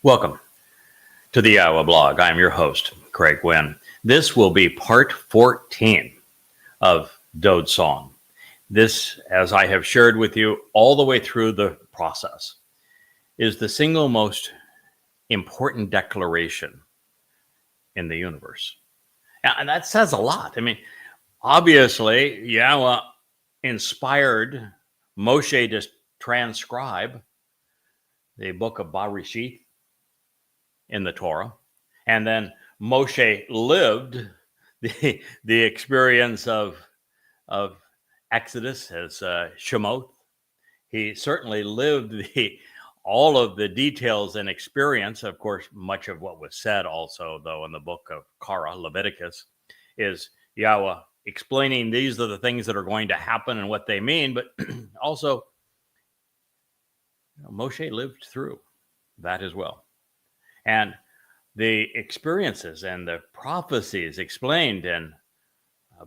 Welcome to the Yahowah blog. I'm your host, Craig Winn. This will be part 14 of Dowd-Song. This, as I have shared with you all the way through the process, is the single most important declaration in the universe. And that says a lot. I mean, obviously, Yahweh inspired Moshe to transcribe the book of Bereshith in the Torah. And then Moshe lived the experience of Exodus as Shemot. He certainly lived all of the details and experience. Of course, much of what was said also, though, in the book of Korah, Leviticus, is Yahweh explaining these are the things that are going to happen and what they mean. But also, Moshe lived through that as well. And the experiences and the prophecies explained in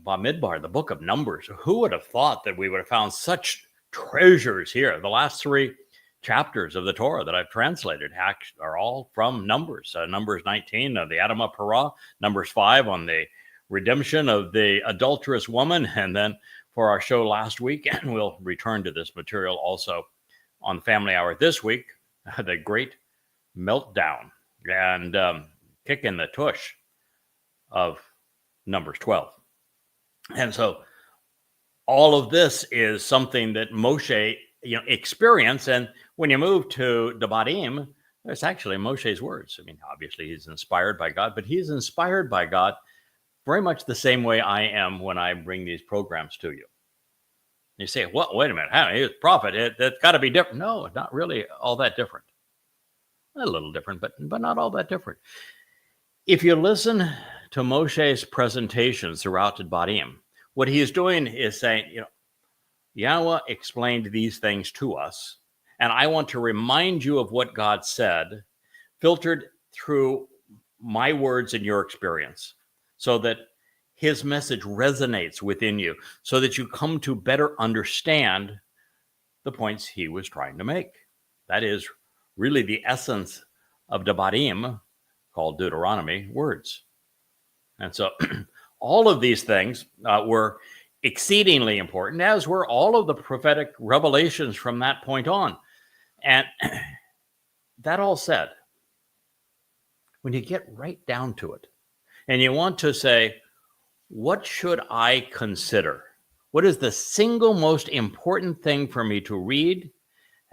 Bamidbar, the book of Numbers. Who would have thought that we would have found such treasures here? The last three chapters of the Torah that I've translated are all from Numbers. Numbers 19 of the Adam of Perah, Numbers 5 on the redemption of the adulterous woman, and then for our show last week, and we'll return to this material also on the Family Hour this week, the great meltdown and kick in the tush of Numbers 12. And so all of this is something that Moshe experienced. And when you move to Devarim, it's actually Moshe's words. I mean, obviously he's inspired by God, but he's inspired by God very much the same way I am when I bring these programs to you. You say, well, wait a minute, he's a prophet. That's got to be different. No, not really all that different. A little different, but not all that different. If you listen to Moshe's presentations throughout Devarim, what he is doing is saying, Yahweh explained these things to us, and I want to remind you of what God said, filtered through my words and your experience, so that his message resonates within you, so that you come to better understand the points he was trying to make. That is really the essence of Devarim, called Deuteronomy, words. And so all of these things were exceedingly important, as were all of the prophetic revelations from that point on. And that all said, when you get right down to it, and you want to say, what should I consider? What is the single most important thing for me to read,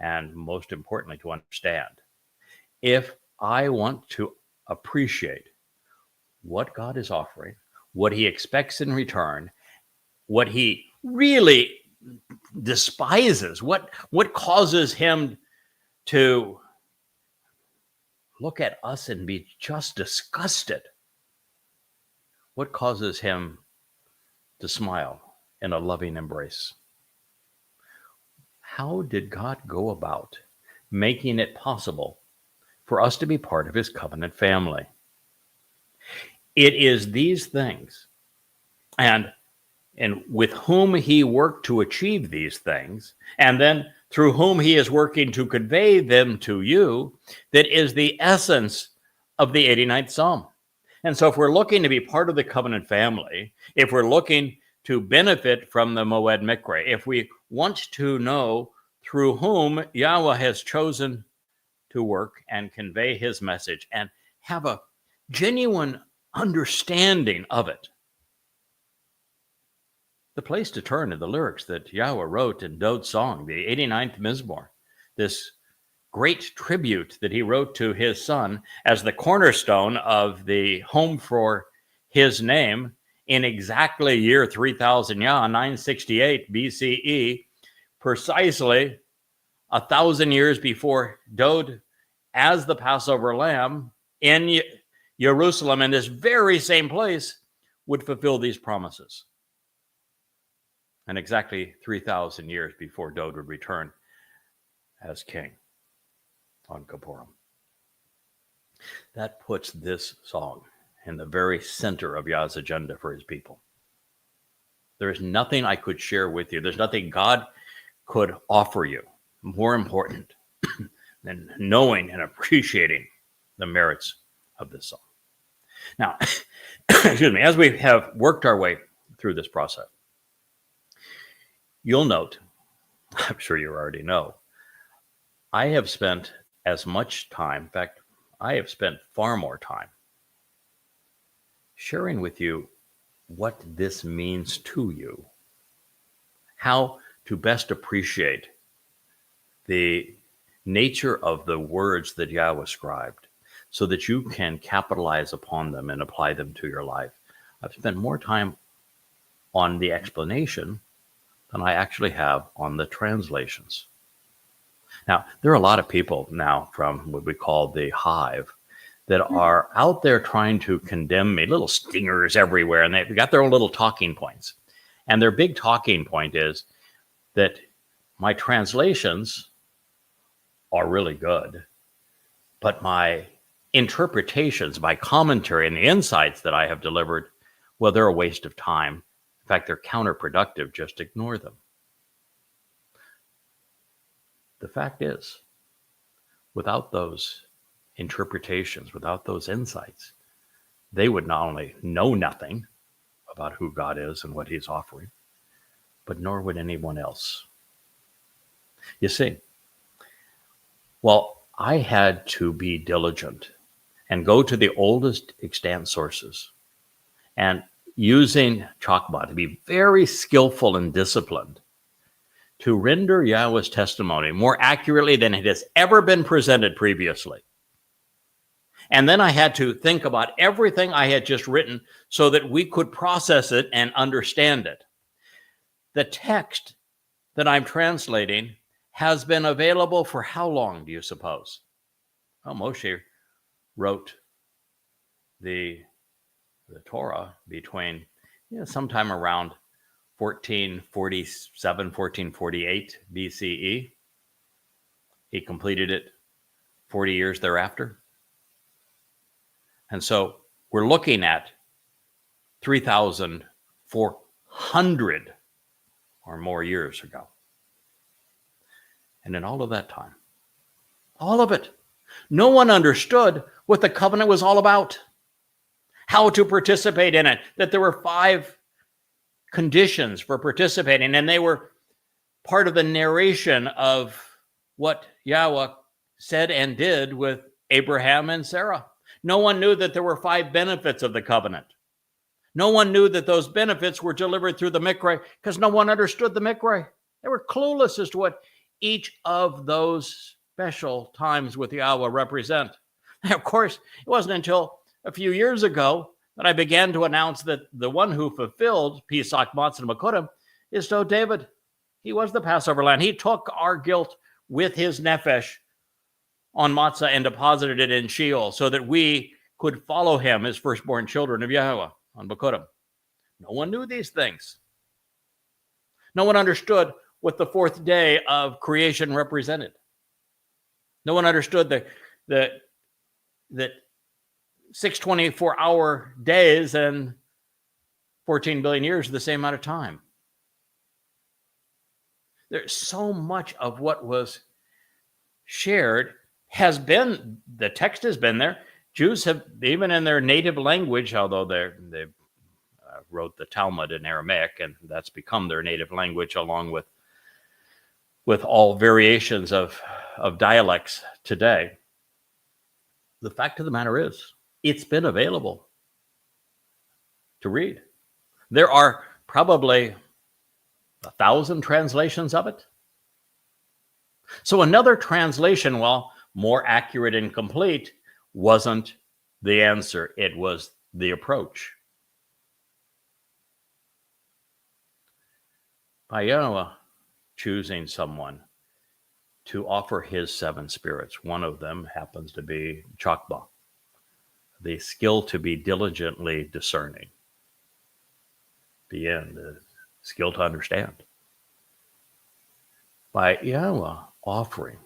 and most importantly, to understand? If I want to appreciate what God is offering, what he expects in return, what he really despises, what causes him to look at us and be just disgusted, what causes him to smile in a loving embrace? How did God go about making it possible for us to be part of his covenant family? It is these things, and with whom he worked to achieve these things, and then through whom he is working to convey them to you, that is the essence of the 89th Psalm. And so if we're looking to be part of the covenant family, if we're looking to benefit from the Moed Mikra, if we want to know through whom Yahweh has chosen to work and convey his message and have a genuine understanding of it, the place to turn is the lyrics that Yahweh wrote in Dowd-Song, the 89th Mizmor, this great tribute that he wrote to his son as the cornerstone of the home for his name in exactly year 3000 Yah, 968 BCE, precisely 1,000 years before Dowd, as the Passover lamb in Jerusalem, in this very same place, would fulfill these promises. And exactly 3,000 years before Dowd would return as king on Kippurim. That puts this song in the very center of Yah's agenda for his people. There is nothing I could share with you. There's nothing God could offer you more important than knowing and appreciating the merits of this song. Now, excuse me, as we have worked our way through this process, you'll note, I'm sure you already know, I have spent as much time, in fact, I have spent far more time sharing with you what this means to you, how to best appreciate the nature of the words that Yahweh scribed so that you can capitalize upon them and apply them to your life. I've spent more time on the explanation than I actually have on the translations. Now, there are a lot of people now from what we call the hive that are out there trying to condemn me, little stingers everywhere, and they've got their own little talking points. And their big talking point is that my translations are really good, but my interpretations, my commentary, and the insights that I have delivered, well, they're a waste of time. In fact, they're counterproductive. Just ignore them. The fact is, without those interpretations, without those insights, they would not only know nothing about who God is and what he's offering, but nor would anyone else. You see, well, I had to be diligent and go to the oldest extant sources and using Chokmah to be very skillful and disciplined to render Yahweh's testimony more accurately than it has ever been presented previously. And then I had to think about everything I had just written so that we could process it and understand it. The text that I'm translating has been available for how long, do you suppose? Well, Moshe wrote the Torah between sometime around 1447, 1448 BCE. He completed it 40 years thereafter. And so we're looking at 3,400 or more years ago. And in all of that time, all of it, no one understood what the covenant was all about, how to participate in it, that there were 5 conditions for participating, and they were part of the narration of what Yahweh said and did with Abraham and Sarah. No one knew that there were 5 benefits of the covenant. No one knew that those benefits were delivered through the Mikra because no one understood the Mikra. They were clueless as to what each of those special times with Yahweh represent. And of course, it wasn't until a few years ago that I began to announce that the one who fulfilled Pesach, Matzah, and Makutim is David. He was the Passover lamb. He took our guilt with his nefesh on Matzah and deposited it in Sheol so that we could follow him as firstborn children of Yahweh on Makutim. No one knew these things. No one understood what the 4th day of creation represented. No one understood that 6 24-hour days and 14 billion years are the same amount of time. There's so much of what was shared has been, the text has been there. Jews have, even in their native language, although they wrote the Talmud in Aramaic, and that's become their native language along with all variations of dialects today. The fact of the matter is, it's been available to read. There are probably 1,000 translations of it. So another translation, while more accurate and complete, wasn't the answer. It was the approach. By Yahweh choosing someone to offer his 7 spirits, one of them happens to be Chokmah, the skill to be diligently discerning, the skill to understand. By Yahweh offering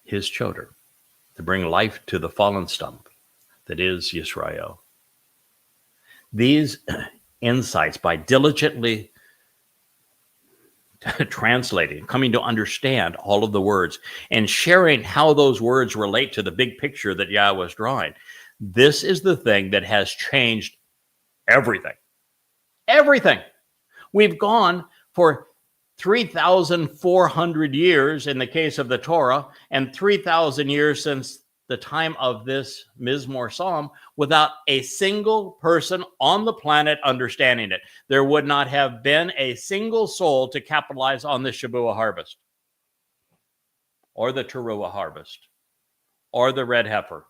his children to bring life to the fallen stump that is Yisrael. These insights, by diligently translating, coming to understand all of the words, and sharing how those words relate to the big picture that Yahweh was drawing. This is the thing that has changed everything. Everything. We've gone for 3,400 years in the case of the Torah, and 3,000 years since the time of this Mizmor Psalm without a single person on the planet understanding it. There would not have been a single soul to capitalize on the Shabuah harvest, or the Teruah harvest, or the red heifer,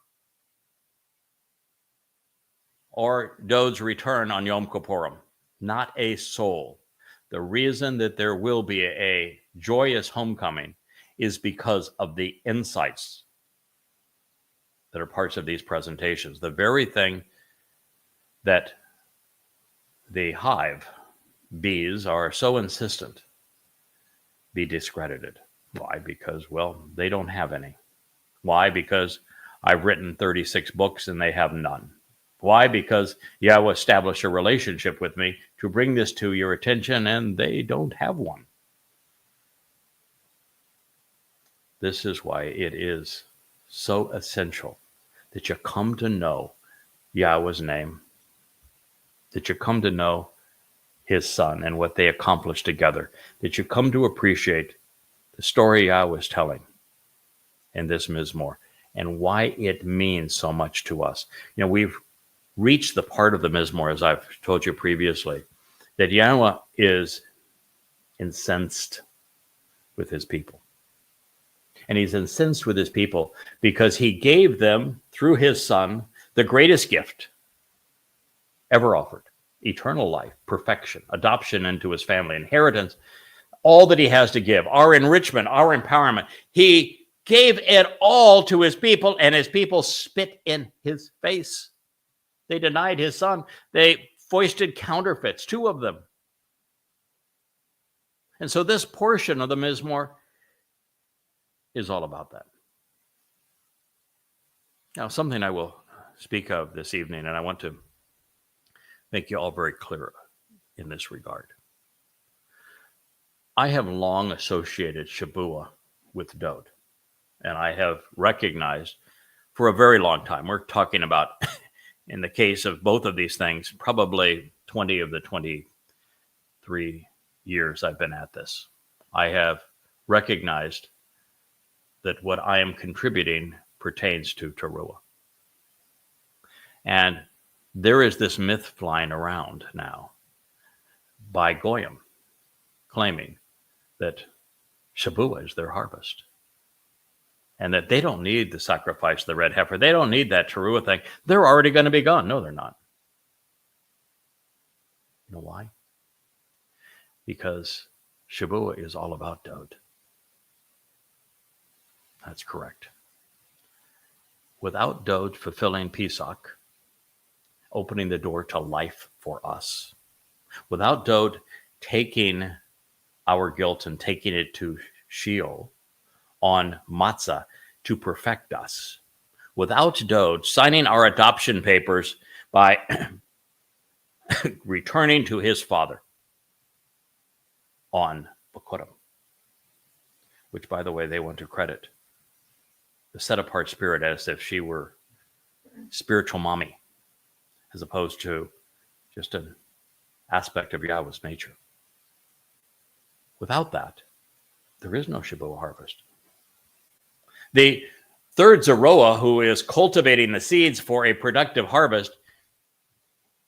or Dowd's return on Yom Kippurim. Not a soul. The reason that there will be a joyous homecoming is because of the insights that are parts of these presentations. The very thing that the hive bees are so insistent be discredited. Why? Because, well, they don't have any. Why? Because I've written 36 books and they have none. Why? Because Yahweh established a relationship with me to bring this to your attention, and they don't have one. This is why it is so essential that you come to know Yahweh's name, that you come to know his son and what they accomplished together, that you come to appreciate the story Yahweh is telling in this Mizmor and why it means so much to us. You know, we've reached the part of the Mizmor, as I've told you previously, that Yahweh is incensed with his people. And he's incensed with his people because he gave them, through his son, the greatest gift ever offered: eternal life, perfection, adoption into his family, inheritance, all that he has to give, our enrichment, our empowerment. He gave it all to his people, and his people spit in his face. They denied his son. They foisted counterfeits, 2 of them. And so this portion of the Mizmor is all about that. Now, something I will speak of this evening, and I want to make you all very clear in this regard. I have long associated Shabuah with Dowd, and I have recognized for a very long time, we're talking about, in the case of both of these things, probably 20 of the 23 years I've been at this, I have recognized that what I am contributing pertains to Teruah. And there is this myth flying around now by Goyim claiming that Shabuah is their harvest and that they don't need the sacrifice of the red heifer. They don't need that Teruah thing. They're already going to be gone. No, they're not. You know why? Because Shabuah is all about Dowd. That's correct. Without Dowd fulfilling Pesach, opening the door to life for us, without Dowd taking our guilt and taking it to Sheol on matzah to perfect us, without Dowd signing our adoption papers by returning to his father on Bikurim, which, by the way, they want to credit the set-apart spirit as if she were spiritual mommy, as opposed to just an aspect of Yahweh's nature. Without that, there is no Shabuah harvest. The third Zeroah, who is cultivating the seeds for a productive harvest,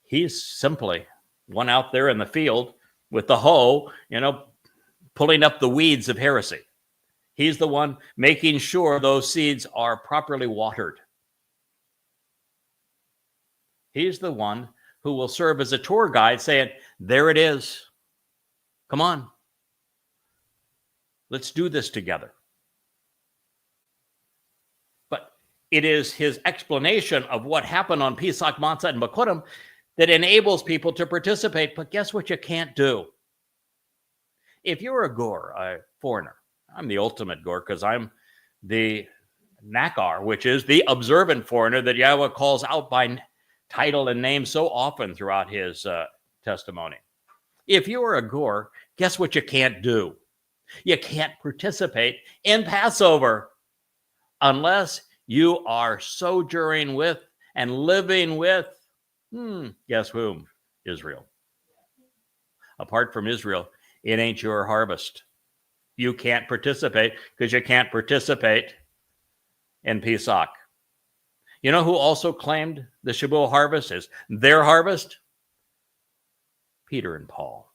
he's simply one out there in the field with the hoe, pulling up the weeds of heresy. He's the one making sure those seeds are properly watered. He's the one who will serve as a tour guide saying, there it is. Come on. Let's do this together. But it is his explanation of what happened on Pesach, Matzah, and Bikurim that enables people to participate. But guess what you can't do? If you're a Gur, a foreigner, I'm the ultimate Gur because I'm the Nakar, which is the observant foreigner that Yahweh calls out by title and name so often throughout his testimony. If you are a Gur, guess what you can't do? You can't participate in Passover unless you are sojourning with and living with, guess whom? Israel. Apart from Israel, it ain't your harvest. You can't participate because you can't participate in Pesach. You know who also claimed the Shabuah harvest as their harvest? Peter and Paul.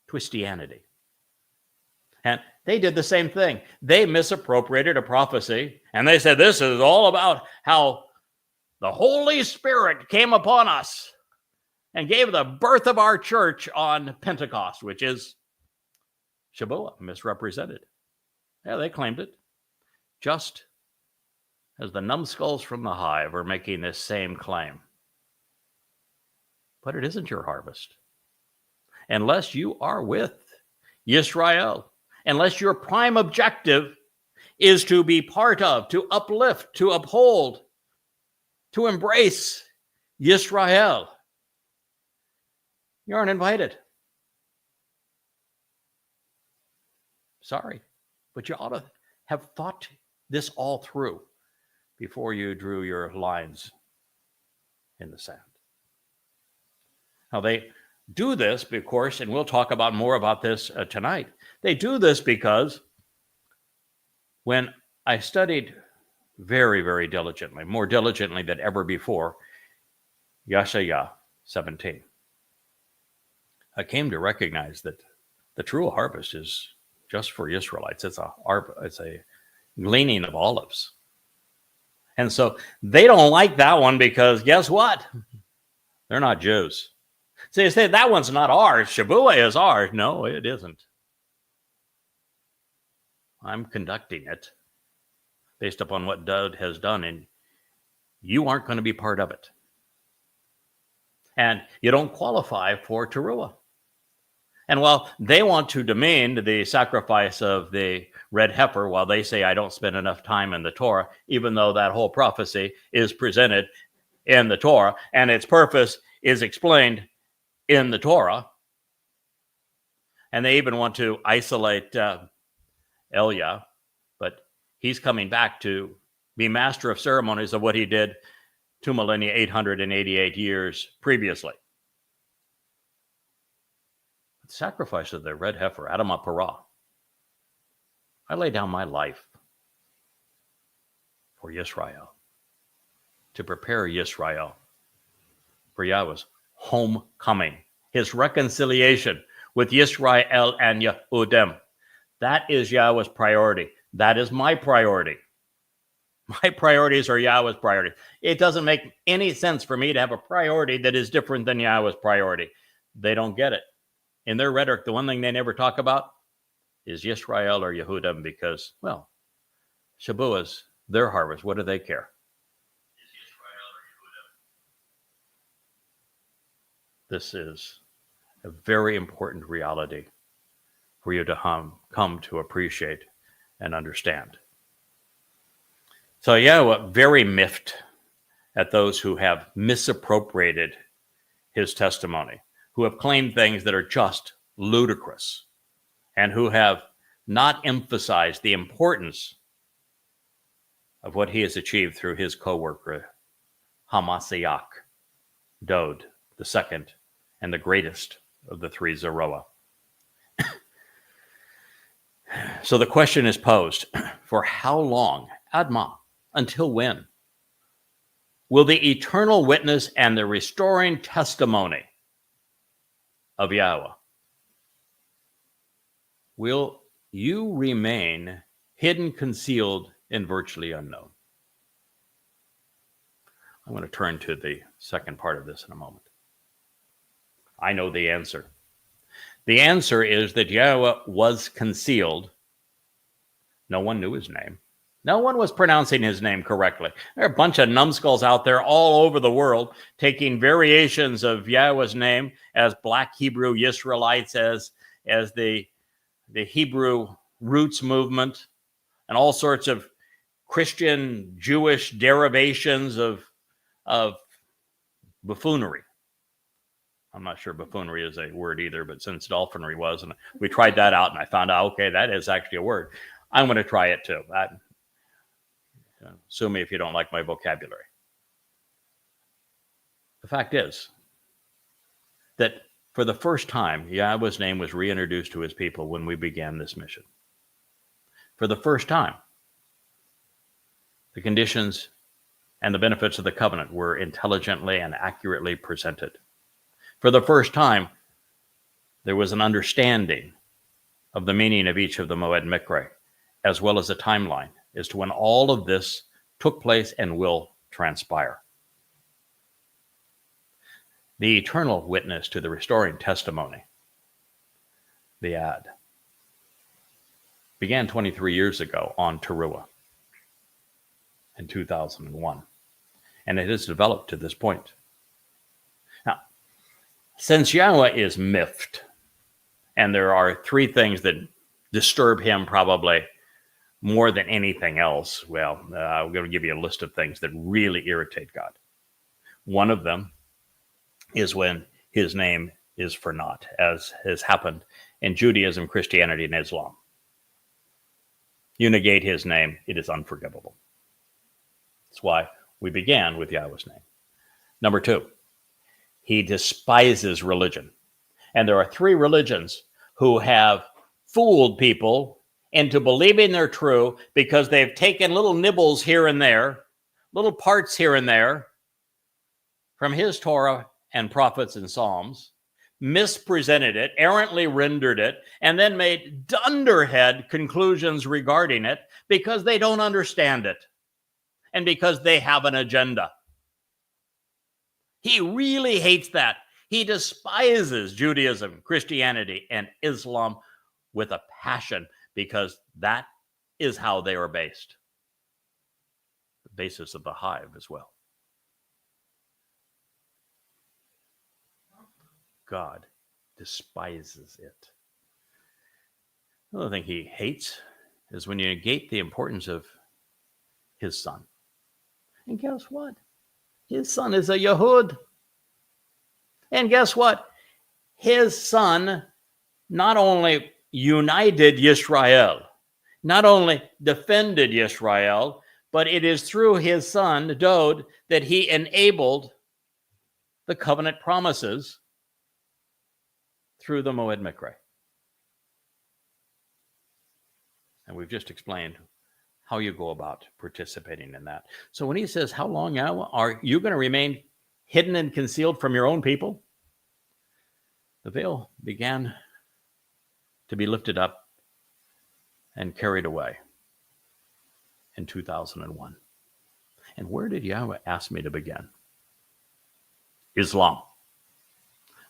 Twistianity. And they did the same thing. They misappropriated a prophecy, and they said, this is all about how the Holy Spirit came upon us and gave the birth of our church on Pentecost, which is Shabuah, misrepresented. Yeah, they claimed it. Just as the numbskulls from the hive are making this same claim. But it isn't your harvest. Unless you are with Yisrael, unless your prime objective is to be part of, to uplift, to uphold, to embrace Yisrael, you aren't invited. Sorry, but you ought to have thought this all through before you drew your lines in the sand. Now, they do this, of course, and we'll talk about more about this tonight. They do this because when I studied very, very diligently, more diligently than ever before, Yeshaya 17, I came to recognize that the true harvest is just for Israelites. It's a gleaning of olives. And so they don't like that one because guess what? They're not Jews. So you say, that one's not ours. Shabuah is ours. No, it isn't. I'm conducting it based upon what Dowd has done, and you aren't going to be part of it. And you don't qualify for Towrah. And while they want to demean the sacrifice of the red heifer, while they say I don't spend enough time in the Torah, even though that whole prophecy is presented in the Torah and its purpose is explained in the Torah, and they even want to isolate Elia, but he's coming back to be master of ceremonies of what he did 2 millennia, 888 years previously. The sacrifice of the red heifer, Adamah Parah. I lay down my life for Yisrael, to prepare Yisrael for Yahweh's homecoming, his reconciliation with Yisrael and Yehudim. That is Yahweh's priority. That is my priority. My priorities are Yahweh's priority. It doesn't make any sense for me to have a priority that is different than Yahweh's priority. They don't get it. In their rhetoric, the one thing they never talk about is Yisrael or Yehudim because, well, Shabuah's their harvest. What do they care? Is Yisrael or Yehudim? This is a very important reality for you to come to appreciate and understand. So Yahweh very miffed at those who have misappropriated his testimony, who have claimed things that are just ludicrous, and who have not emphasized the importance of what he has achieved through his co-worker, Hamashiach, Dowd, the second and the greatest of the three Zeroah. So the question is posed, for how long, Adma, until when, will the eternal witness and the restoring testimony of Yahweh, will you remain hidden, concealed, and virtually unknown? I'm going to turn to the second part of this in a moment. I know the answer. The answer is that Yahweh was concealed. No one knew his name. No one was pronouncing his name correctly. There are a bunch of numbskulls out there all over the world taking variations of Yahweh's name as Black Hebrew Israelites, as the Hebrew roots movement, and all sorts of Christian Jewish derivations of buffoonery. I'm not sure buffoonery is a word either, but since dolphinry was, and we tried that out, and I found out, okay, that is actually a word. I'm going to try it too. Sue me if you don't like my vocabulary. The fact is that for the first time, Yahweh's name was reintroduced to his people when we began this mission. For the first time, the conditions and the benefits of the covenant were intelligently and accurately presented. For the first time, there was an understanding of the meaning of each of the Moed Mikre, as well as a timeline as to when all of this took place and will transpire. The eternal witness to the restoring testimony, the Ad, began 23 years ago on Towrah in 2001, and it has developed to this point. Now, since Yahweh is miffed, and there are three things that disturb him probably more than anything else, well, I'm going to give you a list of things that really irritate God. One of them is when his name is for naught, as has happened in Judaism, Christianity, and Islam. You negate his name, it is unforgivable. That's why we began with Yahweh's name. Number two, he despises religion. And there are three religions who have fooled people into believing they're true because they've taken little nibbles here and there, little parts here and there from his Torah and prophets and Psalms, mispresented it, errantly rendered it, and then made dunderhead conclusions regarding it because they don't understand it and because they have an agenda. He really hates that. He despises Judaism, Christianity, and Islam with a passion because that is how they are based. The basis of the hive as well. God despises it. Another thing he hates is when you negate the importance of his son. And guess what? His son is a Yehud. And guess what? His son not only united Yisrael, not only defended Yisrael, but it is through his son, Dowd, that he enabled the covenant promises through the Moed Mikre. And we've just explained how you go about participating in that. So when he says, how long, Yahweh, are you going to remain hidden and concealed from your own people? The veil began to be lifted up and carried away in 2001. And where did Yahweh ask me to begin? Islam.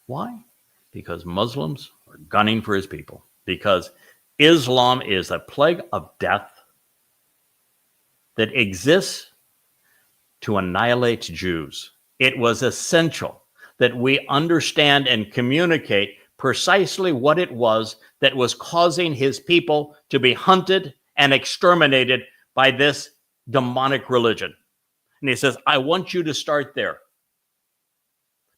Why? Because Muslims are gunning for his people. Because Islam is a plague of death that exists to annihilate Jews. It was essential that we understand and communicate precisely what it was that was causing his people to be hunted and exterminated by this demonic religion. And he says, I want you to start there.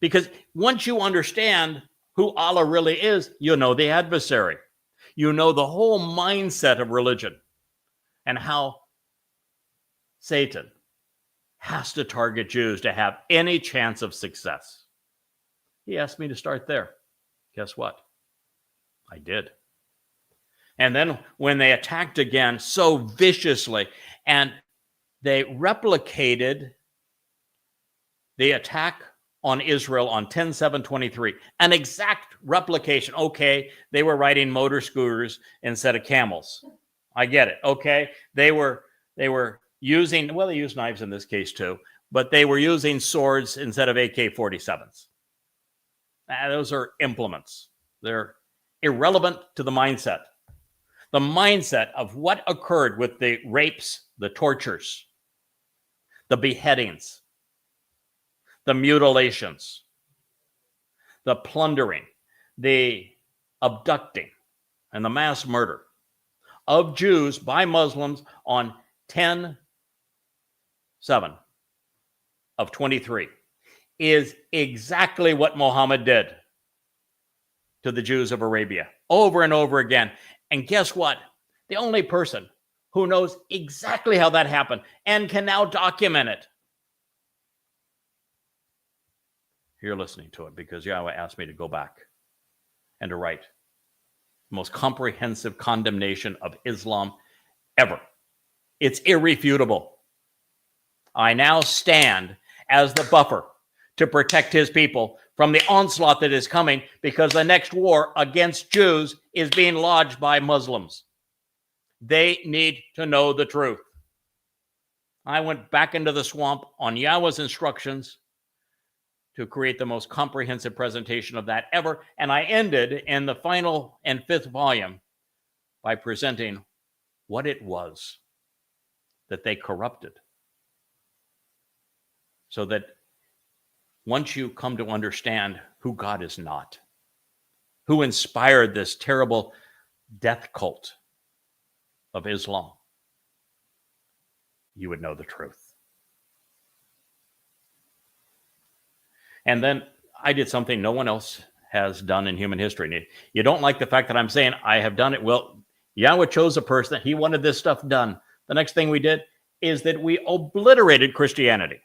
Because once you understand who Allah really is, you know the adversary. You know the whole mindset of religion and how Satan has to target Jews to have any chance of success. He asked me to start there. Guess what? I did. And then when they attacked again so viciously, and they replicated the attack on Israel on 10/7/23, an exact replication. Okay, they were riding motor scooters instead of camels. I get it. Okay, they were using, well, they used knives in this case too, but they were using swords instead of AK-47s. Those are implements. They're irrelevant to the mindset. The mindset of what occurred with the rapes, the tortures, the beheadings, the mutilations, the plundering, the abducting, and the mass murder of Jews by Muslims on 10/7/23 is exactly what Muhammad did to the Jews of Arabia over and over again. And guess what? The only person who knows exactly how that happened and can now document it. You're listening to it because Yahweh asked me to go back and to write the most comprehensive condemnation of Islam ever. It's irrefutable. I now stand as the buffer to protect his people from the onslaught that is coming, because the next war against Jews is being lodged by Muslims. They need to know the truth. I went back into the swamp on Yahweh's instructions to create the most comprehensive presentation of that ever, and I ended in the final and 5th volume by presenting what it was that they corrupted, so that once you come to understand who God is not, who inspired this terrible death cult of Islam, you would know the truth. And then I did something no one else has done in human history. And you don't like the fact that I'm saying I have done it. Well, Yahweh chose a person that he wanted this stuff done. The next thing we did is that we obliterated Christianity.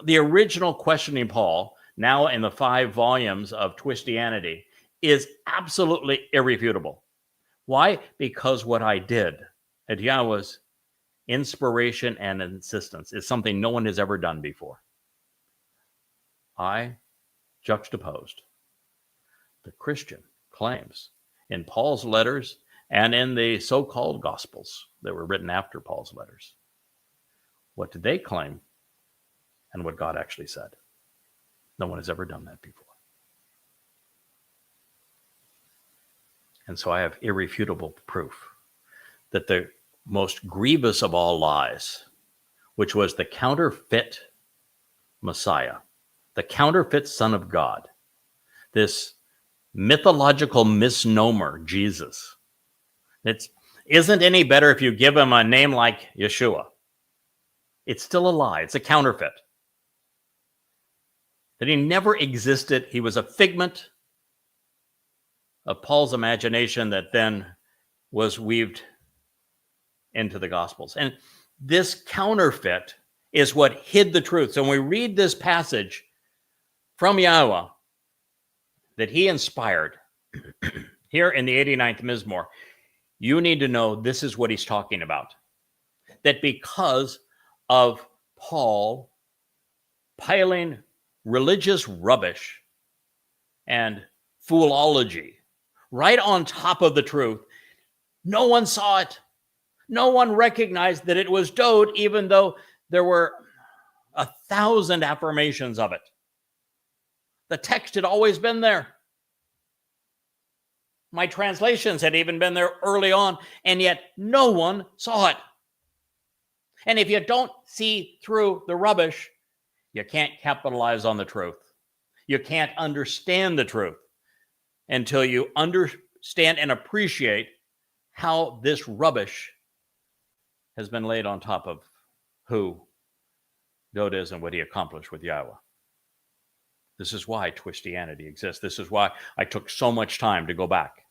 The original Questioning Paul, now in the 5 volumes of Twistianity, is absolutely irrefutable. Why? Because what I did at Yahweh's inspiration and insistence is something no one has ever done before. I juxtaposed the Christian claims in Paul's letters and in the so-called Gospels that were written after Paul's letters. What did they claim and what God actually said? No one has ever done that before. And so I have irrefutable proof that the most grievous of all lies, which was the counterfeit Messiah, the counterfeit Son of God, this mythological misnomer, Jesus, it isn't any better if you give him a name like Yeshua. It's still a lie. It's a counterfeit. That he never existed. He was a figment of Paul's imagination that then was weaved into the Gospels. And this counterfeit is what hid the truth. So when we read this passage from Yahweh that he inspired here in the 89th Mizmor, you need to know this is what he's talking about. That because of Paul piling religious rubbish and foolology right on top of the truth, no one saw it. No one recognized that it was Dowd, even though there were 1,000 affirmations of it. The text had always been there. My translations had even been there early on, and yet no one saw it. And if you don't see through the rubbish, you can't capitalize on the truth. You can't understand the truth until you understand and appreciate how this rubbish has been laid on top of who Dowd is and what he accomplished with Yahweh. This is why Twistianity exists. This is why I took so much time to go back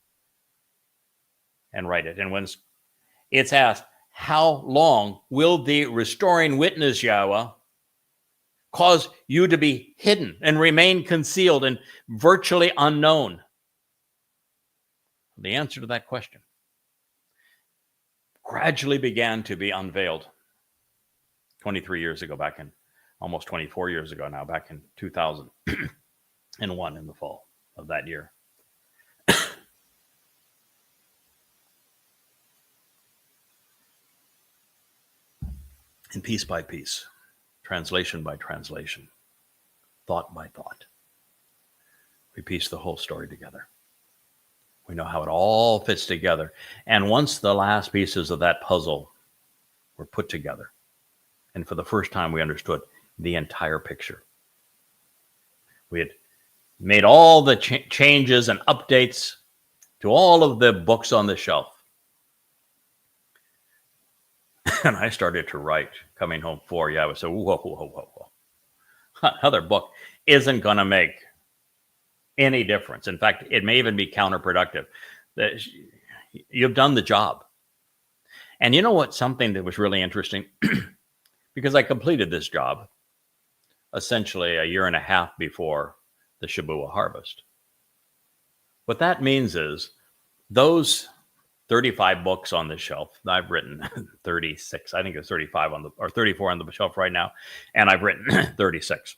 and write it. And when it's asked, how long will the restoring witness, Yahweh, cause you to be hidden and remain concealed and virtually unknown? The answer to that question gradually began to be unveiled 23 years ago, back in almost 24 years ago now, back in 2001 in the fall of that year. And piece by piece, translation by translation, thought by thought, we piece the whole story together. We know how it all fits together. And once the last pieces of that puzzle were put together, and for the first time we understood the entire picture, we had made all the changes and updates to all of the books on the shelf. And I started to write, coming home for Yahweh. So, whoa. other book isn't going to make any difference. In fact, it may even be counterproductive. You've done the job. And you know what? Something that was really interesting, because I completed this job essentially a year and a half before the Shabuah harvest. What that means is those 35 books on the shelf, I've written 36, I think it's 35 or 34 on the shelf right now, and I've written 36,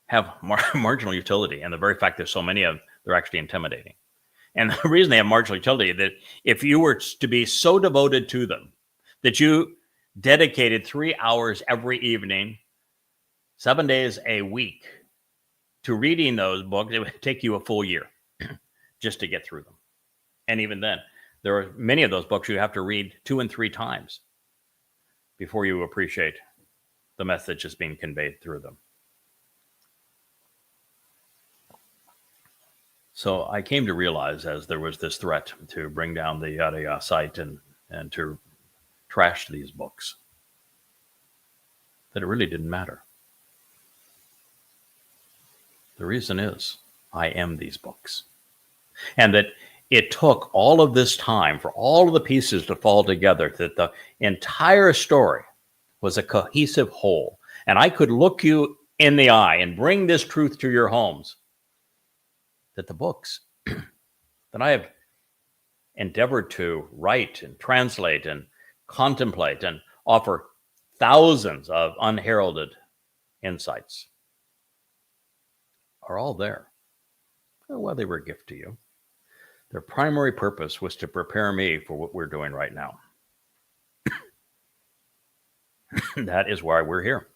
have marginal utility. And the very fact there's so many of them, they're actually intimidating. And the reason they have marginal utility is that if you were to be so devoted to them that you dedicated 3 hours every evening, 7 days a week to reading those books, it would take you a full year just to get through them. And even then, there are many of those books you have to read 2 and 3 times before you appreciate the message that's being conveyed through them. So I came to realize, as there was this threat to bring down the Yada Yah site and to trash these books, that it really didn't matter. The reason is, I am these books. And that it took all of this time for all of the pieces to fall together, that the entire story was a cohesive whole. And I could look you in the eye and bring this truth to your homes, that the books that I have endeavored to write and translate and contemplate and offer thousands of unheralded insights are all there. Well, they were a gift to you. Their primary purpose was to prepare me for what we're doing right now. That is why we're here.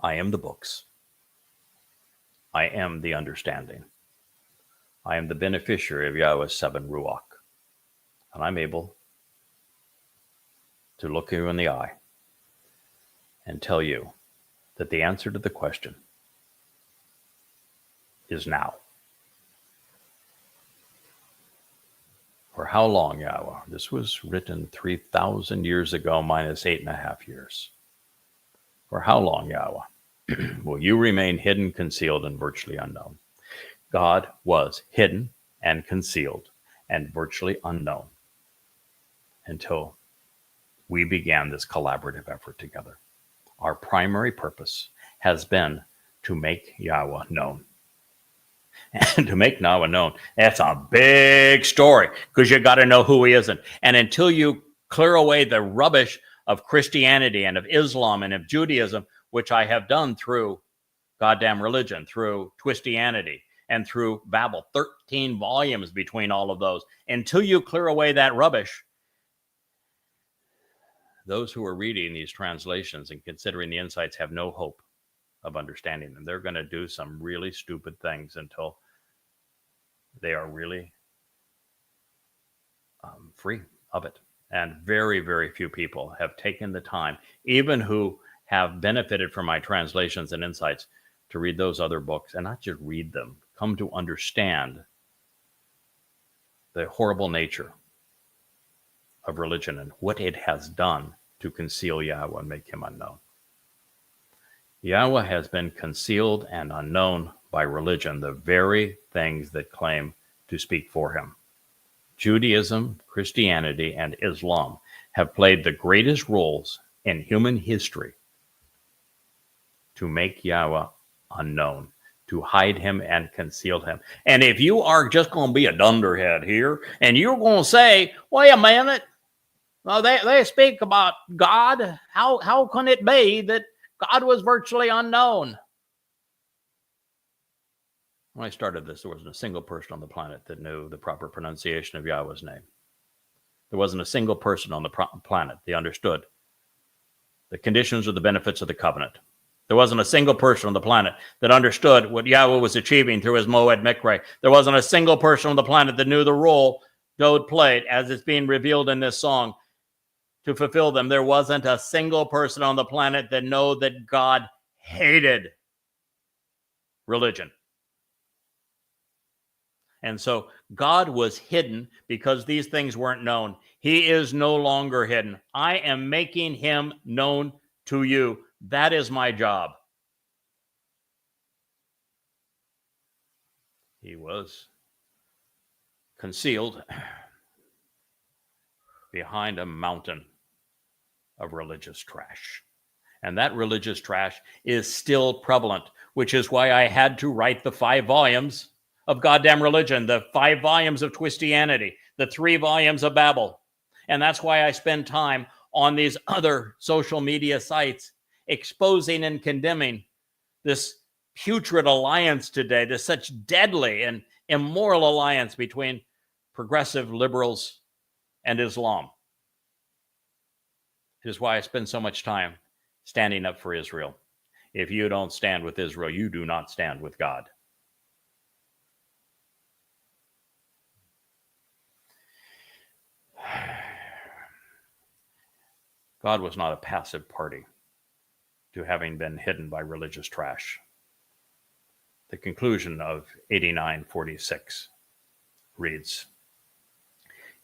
I am the books. I am the understanding. I am the beneficiary of Yahweh's 7 Ruach. And I'm able to look you in the eye and tell you that the answer to the question is now. For how long, Yahweh? This was written 3,000 years ago, minus 8.5 years. For how long, Yahweh, will you remain hidden, concealed, and virtually unknown? God was hidden and concealed and virtually unknown until we began this collaborative effort together. Our primary purpose has been to make Yahweh known. And to make Yahweh known, that's a big story, because you got to know who he isn't. And until you clear away the rubbish of Christianity and of Islam and of Judaism, which I have done through goddamn religion, through Twistianity, and through Babel, 13 volumes between all of those. Until you clear away that rubbish, those who are reading these translations and considering the insights have no hope of understanding them. They're going to do some really stupid things until they are really free of it. And very, very few people have taken the time, even who have benefited from my translations and insights, to read those other books, and not just read them, come to understand the horrible nature of religion and what it has done to conceal Yahweh and make him unknown. Yahweh has been concealed and unknown by religion, the very things that claim to speak for him. Judaism, Christianity, and Islam have played the greatest roles in human history to make Yahweh unknown, to hide him and conceal him. And if you are just going to be a dunderhead here, and you're going to say, wait a minute, well, they speak about God. How can it be that God was virtually unknown? When I started this, there wasn't a single person on the planet that knew the proper pronunciation of Yahweh's name. There wasn't a single person on the planet that understood the conditions or the benefits of the covenant. There wasn't a single person on the planet that understood what Yahweh was achieving through his Moed Mikre. There wasn't a single person on the planet that knew the role Dowd played, as it's being revealed in this song, to fulfill them. There wasn't a single person on the planet that knew that God hated religion. And so God was hidden because these things weren't known. He is no longer hidden. I am making him known to you. That is my job. He was concealed behind a mountain of religious trash. And that religious trash is still prevalent, which is why I had to write the 5 volumes of goddamn religion, the 5 volumes of Twistianity, the 3 volumes of Babel. And that's why I spend time on these other social media sites exposing and condemning this putrid alliance today, this such deadly and immoral alliance between progressive liberals and Islam. It is why I spend so much time standing up for Israel. If you don't stand with Israel, you do not stand with God. God was not a passive party to having been hidden by religious trash. The conclusion of 89:46 reads,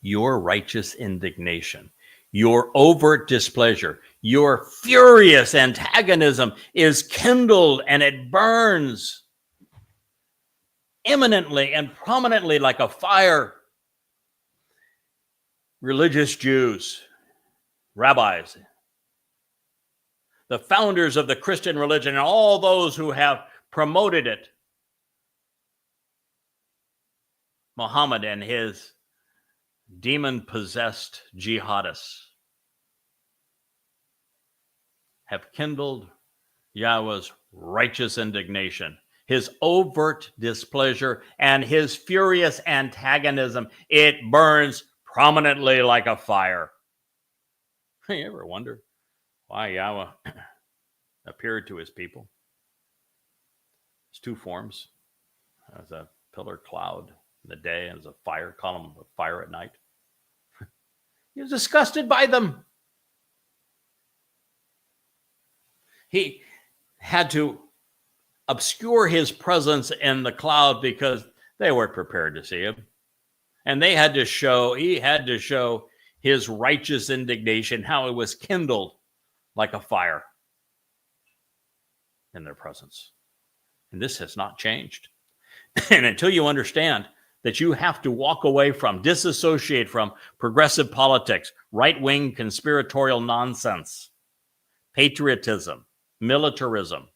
your righteous indignation, your overt displeasure, your furious antagonism is kindled and it burns imminently and prominently like a fire. Religious Jews, rabbis, the founders of the Christian religion, and all those who have promoted it, Muhammad and his demon-possessed jihadists, have kindled Yahweh's righteous indignation, his overt displeasure, and his furious antagonism. It burns prominently like a fire. You ever wonder why Yahweh appeared to his people? There's 2 forms. As a pillar cloud in the day and as a fire column of fire at night. He was disgusted by them. He had to obscure his presence in the cloud because they weren't prepared to see him. And he had to show his righteous indignation, how it was kindled like a fire in their presence. And this has not changed. And until you understand that you have to walk away from, disassociate from progressive politics, right-wing conspiratorial nonsense, patriotism, militarism,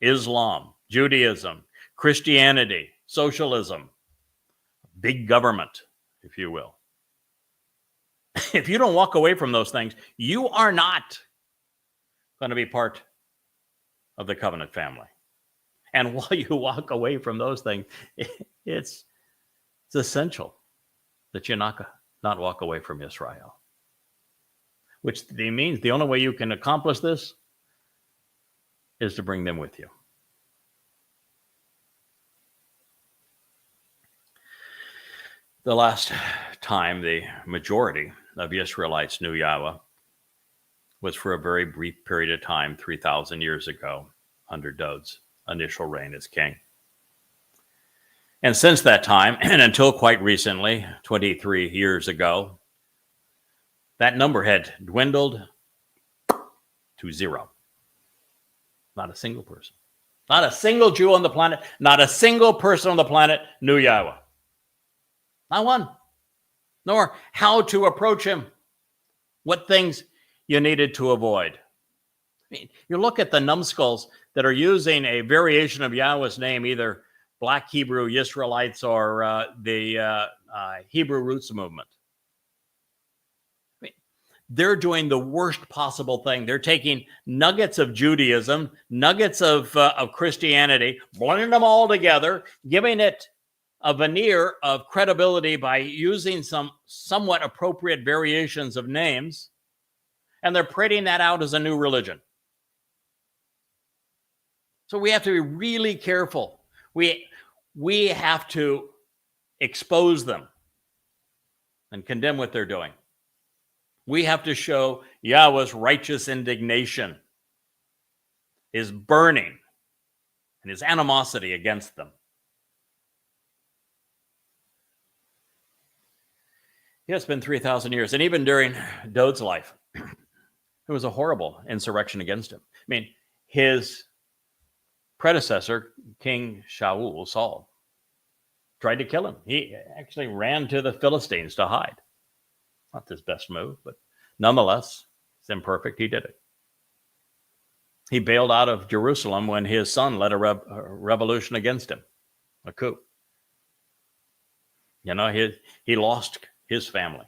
Islam, Judaism, Christianity, socialism, big government, if you will. If you don't walk away from those things, you are not going to be part of the covenant family. And while you walk away from those things, it's essential that you not walk away from Israel. Which means the only way you can accomplish this is to bring them with you. The last time the majority of Israelites knew Yahweh was for a very brief period of time, 3,000 years ago, under Dowd's initial reign as king. And since that time, and until quite recently, 23 years ago, that number had dwindled to 0. Not a single person. Not a single Jew on the planet. Not a single person on the planet knew Yahweh. Not one. Nor how to approach him. What things you needed to avoid. I mean, you look at the numbskulls that are using a variation of Yahweh's name, either Black Hebrew Israelites or the Hebrew Roots movement. I mean, they're doing the worst possible thing. They're taking nuggets of Judaism, nuggets of Christianity, blending them all together, giving it a veneer of credibility by using some somewhat appropriate variations of names, and they're parading that out as a new religion. So we have to be really careful. We have to expose them and condemn what they're doing. We have to show Yahweh's righteous indignation, his burning, and his animosity against them. Yeah, it's been 3,000 years. And even during Dowd's life, it was a horrible insurrection against him. I mean, his predecessor, King Saul, tried to kill him. He actually ran to the Philistines to hide. Not his best move, but nonetheless, it's imperfect. He did it. He bailed out of Jerusalem when his son led a revolution against him, a coup. You know, he lost his family.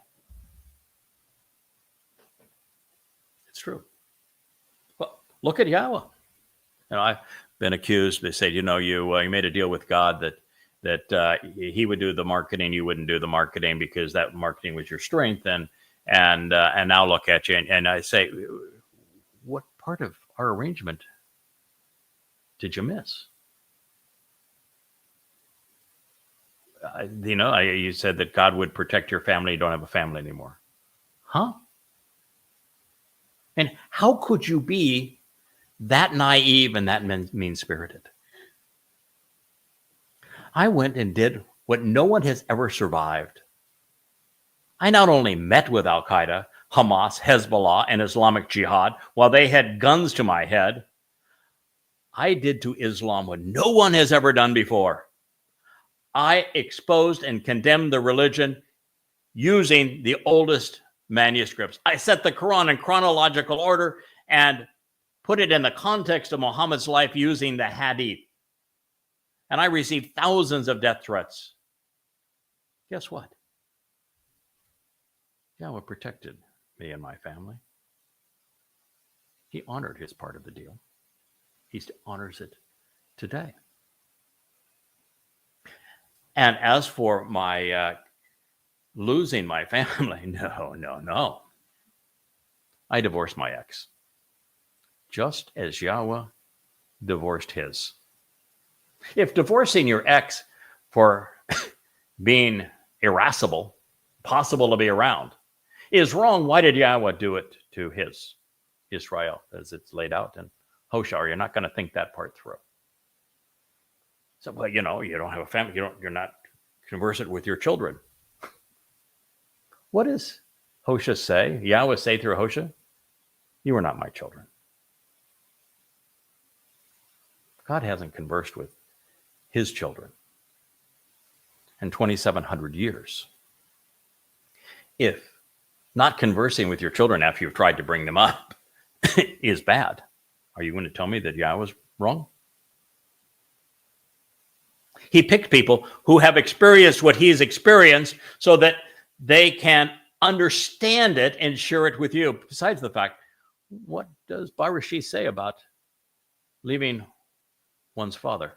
It's true. Well, look at Yahweh. You know, I've been accused. They say, you know, you made a deal with God that he would do the marketing, you wouldn't do the marketing because that marketing was your strength, and now look at you. And I say, what part of our arrangement did you miss? You said that God would protect your family. You don't have a family anymore. Huh? And how could you be that naive and that mean-spirited? I went and did what no one has ever survived. I not only met with Al-Qaeda, Hamas, Hezbollah, and Islamic Jihad while they had guns to my head, I did to Islam what no one has ever done before. I exposed and condemned the religion using the oldest manuscripts. I set the Quran in chronological order and put it in the context of Muhammad's life using the Hadith. And I received thousands of death threats. Guess what? Yahweh protected me and my family. He honored his part of the deal. He honors it today. And as for my losing my family, no. I divorced my ex, just as Yahweh divorced his. If divorcing your ex for being irascible, possible to be around, is wrong, why did Yahweh do it to his Israel, as it's laid out in Hosea? You're not going to think that part through. So, well, you know, you don't have a family. You're not conversant with your children. What does Hosea say? Yahweh say through Hosea, you are not my children. God hasn't conversed with his children in 2,700 years. If not conversing with your children after you've tried to bring them up is bad, are you going to tell me that Yahweh's wrong? He picked people who have experienced what he's experienced so that they can understand it and share it with you. Besides the fact, what does Barashi say about leaving one's father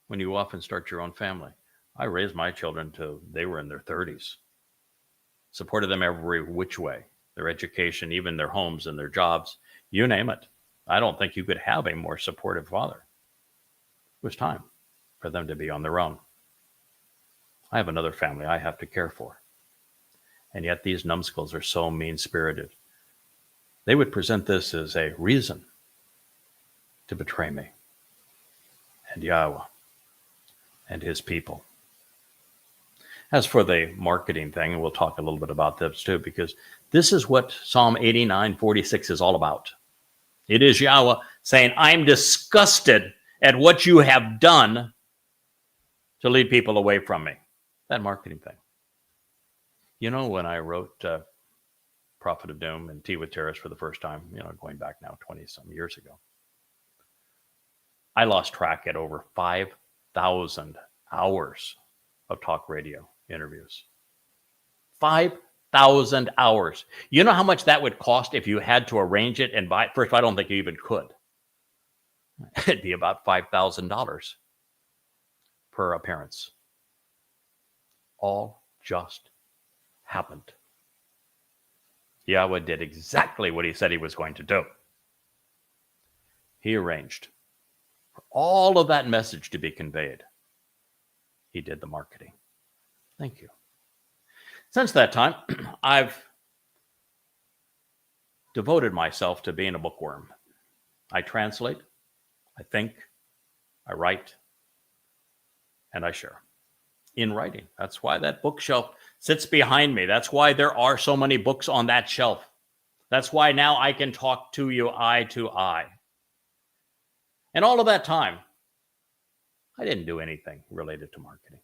when you often start your own family? I raised my children till they were in their 30s. Supported them every which way. Their education, even their homes and their jobs, you name it. I don't think you could have a more supportive father. It was time for them to be on their own. I have another family I have to care for. And yet these numbskulls are so mean-spirited. They would present this as a reason to betray me and Yahweh and his people. As for the marketing thing, and we'll talk a little bit about this too, because this is what Psalm 89:46 is all about. It is Yahweh saying, I'm disgusted at what you have done to lead people away from me. That marketing thing. You know, when I wrote Prophet of Doom and Tea with Terrorists for the first time, going back now 20-some years ago, I lost track at over 5,000 hours of talk radio interviews. 5,000 hours. You know how much that would cost if you had to arrange it and buy it? First, I don't think you even could. It'd be about $5,000 per appearance. All just happened. Yahweh did exactly what he said he was going to do. He arranged for all of that message to be conveyed. He did the marketing. Thank you. Since that time, I've devoted myself to being a bookworm. I translate, I think, I write, and I share. in writing. That's why that bookshelf sits behind me. That's why there are so many books on that shelf. That's why now I can talk to you eye to eye. And all of that time, I didn't do anything related to marketing.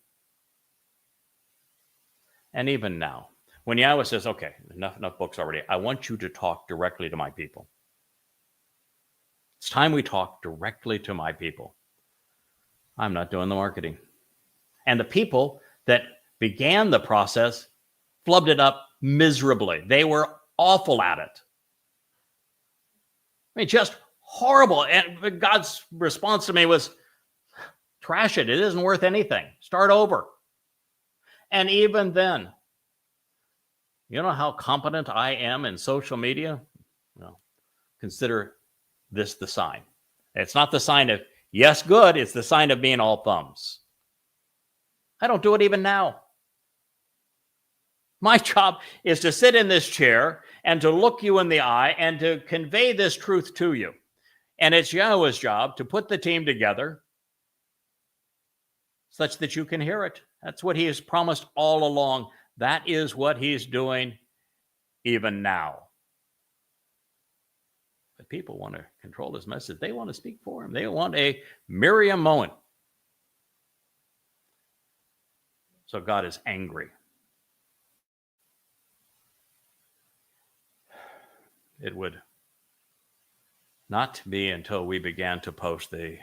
And even now, when Yahweh says, okay, enough books already, I want you to talk directly to my people. It's time we talk directly to my people. I'm not doing the marketing. And the people that began the process flubbed it up miserably. They were awful at it. I mean, just horrible. And God's response to me was, trash it. It isn't worth anything. Start over. And even then, you know how competent I am in social media? No. Consider this the sign. It's not the sign of, yes, good. It's the sign of being all thumbs. I don't do it even now. My job is to sit in this chair and to look you in the eye and to convey this truth to you. And it's Yahweh's job to put the team together such that you can hear it. That's what he has promised all along. That is what he's doing even now. But people want to control his message. They want to speak for him. They want a Miriam moment. So God is angry. It would not be until we began to post the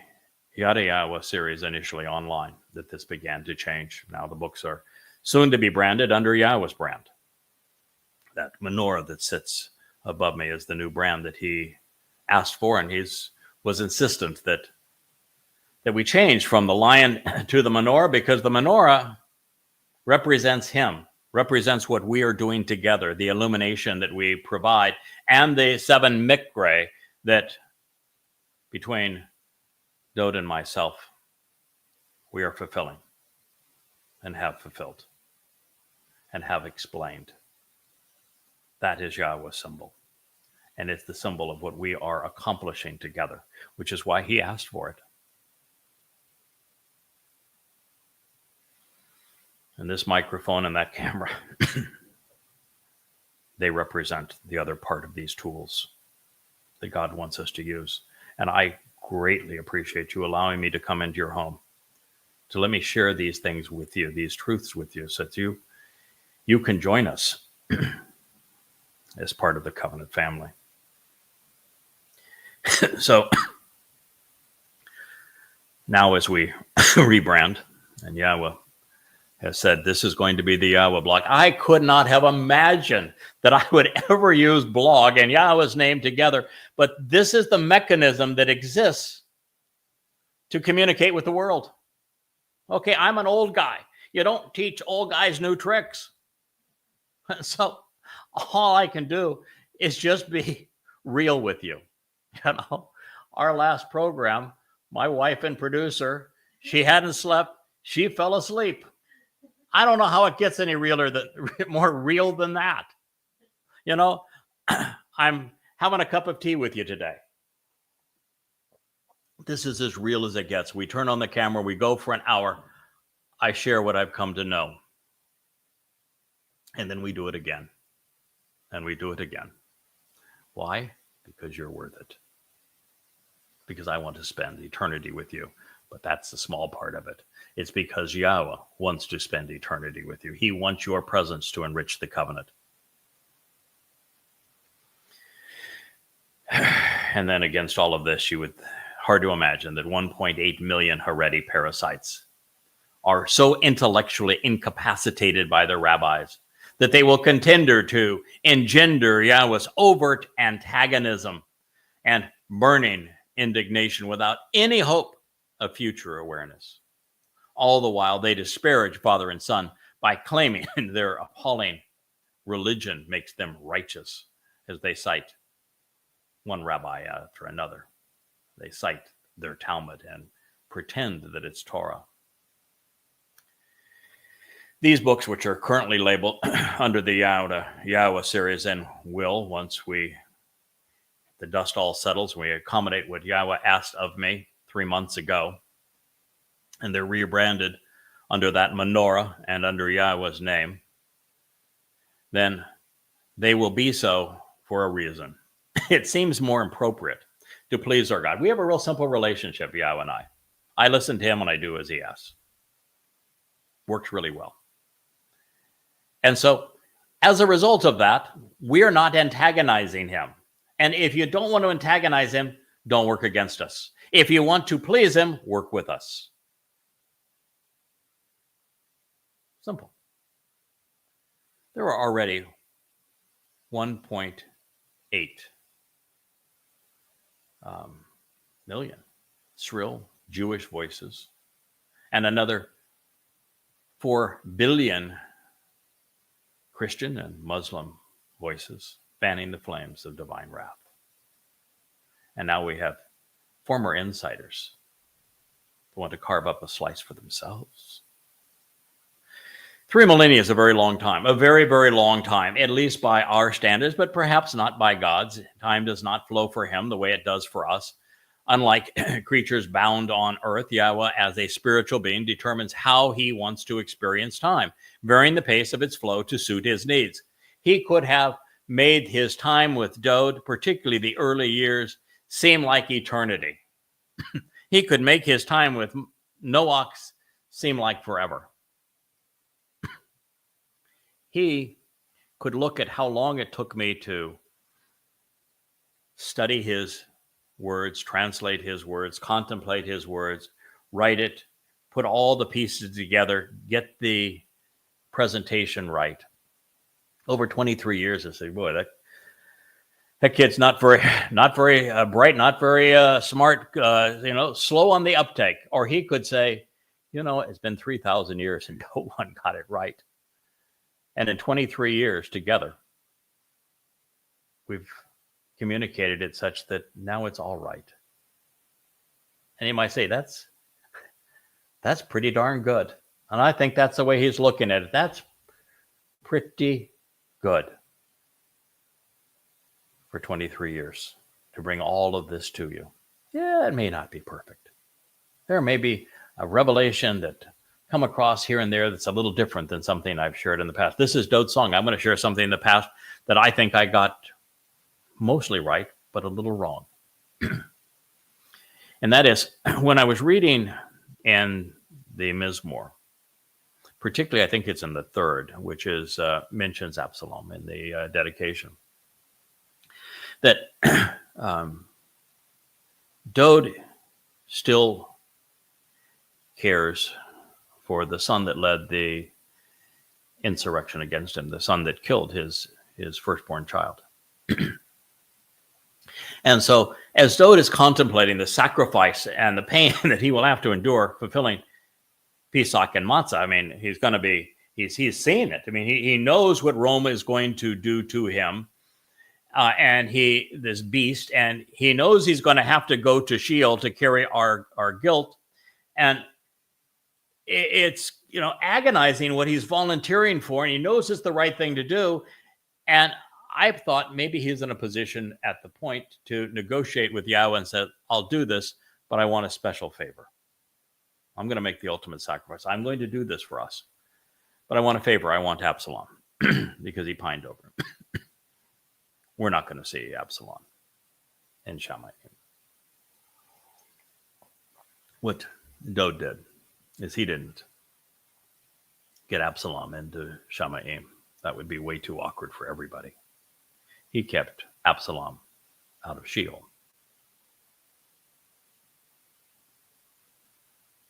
Yada Yahowah series initially online that this began to change. Now the books are soon to be branded under Yahweh's brand. That menorah that sits above me is the new brand that he asked for, and he was insistent that we change from the lion to the menorah, because the menorah represents him, represents what we are doing together, the illumination that we provide, and the 7 mikre that between Dowd and myself, we are fulfilling and have fulfilled and have explained. That is Yahweh's symbol. And it's the symbol of what we are accomplishing together, which is why he asked for it. And this microphone and that camera, they represent the other part of these tools that God wants us to use. And I greatly appreciate you allowing me to come into your home, to let me share these things with you, these truths with you, so that you can join us as part of the covenant family. So now as we rebrand, and Yahweh has said this is going to be the Yahweh blog, I could not have imagined that I would ever use blog and Yahweh's name together, but this is the mechanism that exists to communicate with the world. Okay, I'm an old guy. You don't teach old guys new tricks. So all I can do is just be real with you. You know, our last program, my wife and producer, she hadn't slept. She fell asleep. I don't know how it gets any more real than that. You know, I'm having a cup of tea with you today. This is as real as it gets. We turn on the camera. We go for an hour. I share what I've come to know. And then we do it again. And we do it again. Why? Because you're worth it. Because I want to spend eternity with you. But that's the small part of it. It's because Yahweh wants to spend eternity with you. He wants your presence to enrich the covenant. And then against all of this, you would hard to imagine that 1.8 million Haredi parasites are so intellectually incapacitated by their rabbis that they will contender to engender Yahweh's overt antagonism and burning indignation without any hope of future awareness. All the while, they disparage Father and Son by claiming their appalling religion makes them righteous, as they cite one rabbi after another. They cite their Talmud and pretend that it's Torah. These books, which are currently labeled under the Yada Yahowah series, and will, once the dust all settles, we accommodate what Yahweh asked of me 3 months ago, and they're rebranded under that menorah and under Yahweh's name, then they will be so for a reason. It seems more appropriate to please our God. We have a real simple relationship, Yahweh and I. I listen to him and I do as he asks. Works really well. And so, as a result of that, we are not antagonizing him. And if you don't want to antagonize him, don't work against us. If you want to please him, work with us. Simple. There are already 1.8 million shrill Jewish voices and another 4 billion Christian and Muslim voices fanning the flames of divine wrath. And now we have former insiders who want to carve up a slice for themselves. 3 millennia is a very long time, a very, very long time, at least by our standards, but perhaps not by God's. Time does not flow for him the way it does for us. Unlike creatures bound on earth, Yahweh, as a spiritual being, determines how he wants to experience time, varying the pace of its flow to suit his needs. He could have made his time with Dowd, particularly the early years, seem like eternity. He could make his time with Noach seem like forever. He could look at how long it took me to study his words, translate his words, contemplate his words, write it, put all the pieces together, get the presentation right. Over 23 years, I say, boy, that kid's not very bright, not very smart, slow on the uptake. Or he could say, it's been 3,000 years and no one got it right. And in 23 years together, we've communicated it such that now it's all right. And you might say, that's pretty darn good. And I think that's the way he's looking at it. That's pretty good for 23 years to bring all of this to you. Yeah, it may not be perfect. There may be a revelation that come across here and there that's a little different than something I've shared in the past. This is Dowd-Song. I'm going to share something in the past that I think I got mostly right, but a little wrong. And that is, when I was reading in the Mizmor, particularly I think it's in the third, which is mentions Absalom in the dedication, that Dowd still cares for the son that led the insurrection against him, the son that killed his firstborn child. And so as Dowd is contemplating the sacrifice and the pain that he will have to endure fulfilling Pesach and Matzah, I mean, he's seeing it. I mean, he knows what Rome is going to do to him. And this beast, and he knows he's going to have to go to Sheol to carry our guilt. And it's, agonizing what he's volunteering for, and he knows it's the right thing to do. And I thought maybe he's in a position at the point to negotiate with Yahweh and say, I'll do this, but I want a special favor. I'm going to make the ultimate sacrifice. I'm going to do this for us, but I want a favor. I want Absalom because he pined over him. We're not going to see Absalom in Shammai. What Dowd did is he didn't get Absalom into Shammai. That would be way too awkward for everybody. He kept Absalom out of Sheol.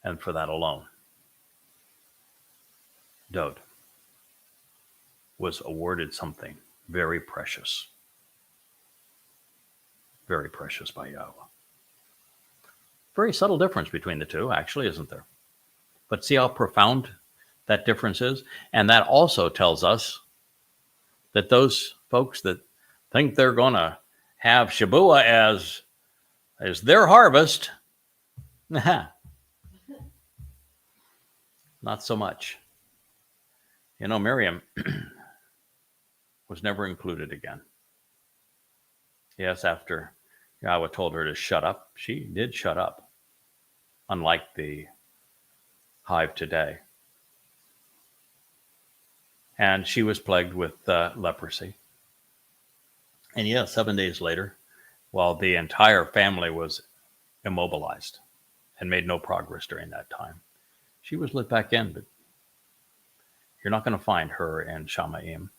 And for that alone, Dowd was awarded something very precious by Yahweh. Very subtle difference between the two, actually, isn't there? But see how profound that difference is? And that also tells us that those folks that think they're going to have Shabuah as their harvest, not so much. Miriam was never included again. Yes, after Yahweh told her to shut up, she did shut up, unlike the hive today. and she was plagued with leprosy. And yeah, 7 days later, while the entire family was immobilized and made no progress during that time, she was let back in. But you're not going to find her in Shamaim,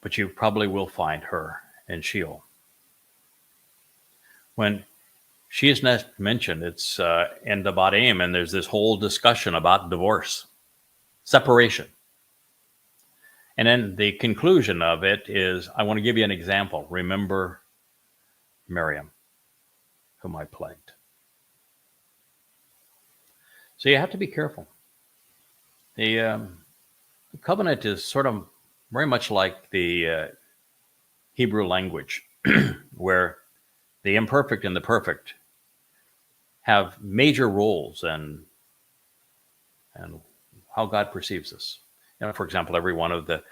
but you probably will find her in Sheol. When she is next mentioned, it's in the Badim, and there's this whole discussion about divorce, separation. And then the conclusion of it is, I want to give you an example. Remember Miriam, whom I plagued. So you have to be careful. The covenant is sort of very much like the Hebrew language, where the imperfect and the perfect have major roles and how God perceives us. For example, every one of the